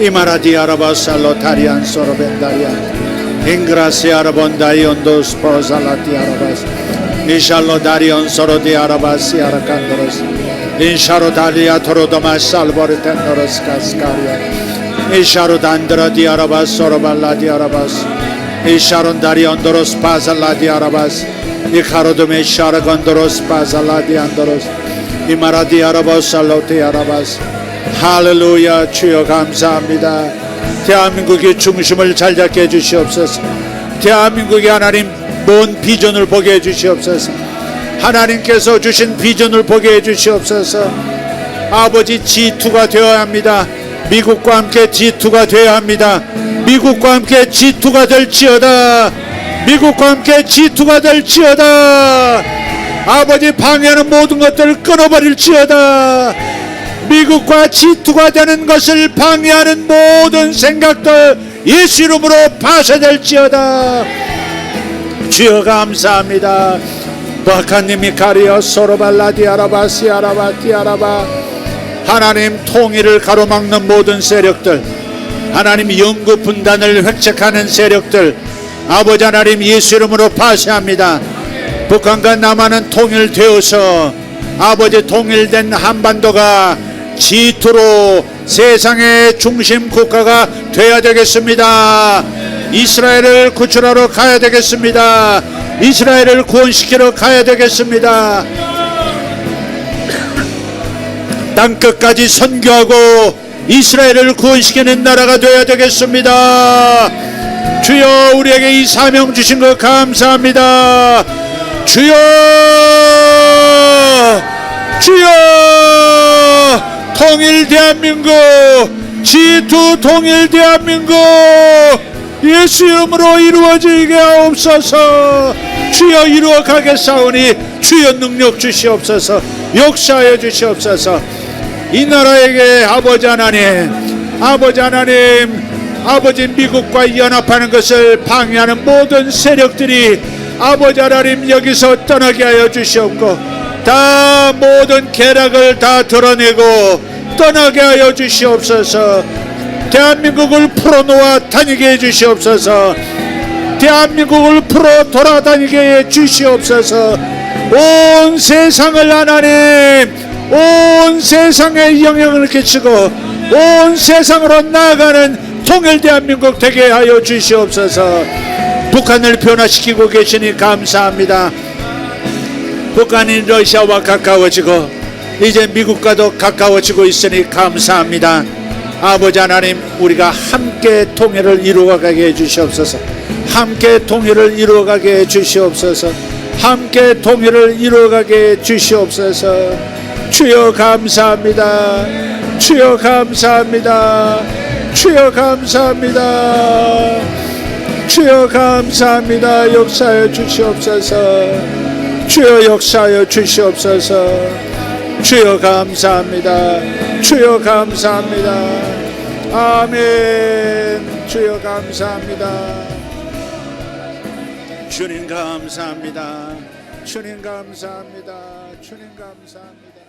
이마라 티아라바살로 타리안 소로벤다리안 잉그라시 아라본다이온도 스포살라 티아라바스 이샬로 다리온 소로 티아라바시 아라칸도로스 인샤로 다리아 토로도마 살보르텐도로스 카스카리아 이샤로 단드라 디아라바스 소로발라 디아라바스 이샤론 다리온도로스 파살라 디아라바스 이카로도메 샤라건도로스 파살라 디안도로스 이마라 디아라바스 살로 디아라바스 할렐루야. 주여 감사합니다. 대한민국의 중심을 잘 잡게 해주시옵소서. 대한민국의 하나님 먼 비전을 보게 해주시옵소서. 하나님께서 주신 비전을 보게 해주시옵소서. 아버지 G2가 되어야 합니다. 미국과 함께 G2가 되어야 합니다. 미국과 함께 G2가 될지어다. 미국과 함께 G2가 될지어다. 아버지 방해하는 모든 것들을 끊어버릴지어다. 미국과 G2가 되는 것을 방해하는 모든 생각들 예수 이름으로 파쇄될지어다. 주여 감사합니다. 바카님이 가리어 소로발라디아라바시아라바티아라바 하나님 통일을 가로막는 모든 세력들, 하나님 영구 분단을 획책하는 세력들 아버지 하나님 예수 이름으로 파쇄합니다. 북한과 남한은 통일되어서 아버지 통일된 한반도가 G2로 세상의 중심 국가가 되어야 되겠습니다. 이스라엘을 구출하러 가야 되겠습니다. 이스라엘을 구원시키러 가야 되겠습니다. 땅끝까지 선교하고 이스라엘을 구원시키는 나라가 되어야 되겠습니다. 주여 우리에게 이 사명 주신 것 감사합니다. 주여 주여 통일 대한민국 G2 통일 대한민국 예수 이름으로 이루어지게 하옵소서. 주여 이루어가겠사오니 주여 능력 주시옵소서. 역사하여 주시옵소서. 이 나라에게 아버지 하나님 아버지 미국과 연합하는 것을 방해하는 모든 세력들이 아버지 하나님 여기서 떠나게 하여 주시옵고 다 모든 계략을 다 드러내고 떠나게 하여 주시옵소서. 대한민국을 풀어놓아 다니게 해 주시옵소서. 대한민국을 풀어 돌아다니게 해 주시옵소서. 온 세상을 하나님 온 세상에 영향을 끼치고 온 세상으로 나아가는 통일 대한민국 되게 하여 주시옵소서. 북한을 변화시키고 계시니 감사합니다. 북한이 러시아와 가까워지고 이제 미국과도 가까워지고 있으니 감사합니다. 아버지 하나님 우리가 함께 통일을 이루어가게 해주시옵소서. 함께 통일을 이루어가게 해주시옵소서. 함께 통일을 이루어가게 해주시옵소서. 주여 감사합니다. 주여 감사합니다. 주여 감사합니다. 주여 감사합니다. 역사하여 주시옵소서. 주여 역사하여 주시옵소서. 주여 감사합니다. 주여 감사합니다. 아멘. 주여 감사합니다. 주님 감사합니다. 주님 감사합니다. 주님 감사합니다.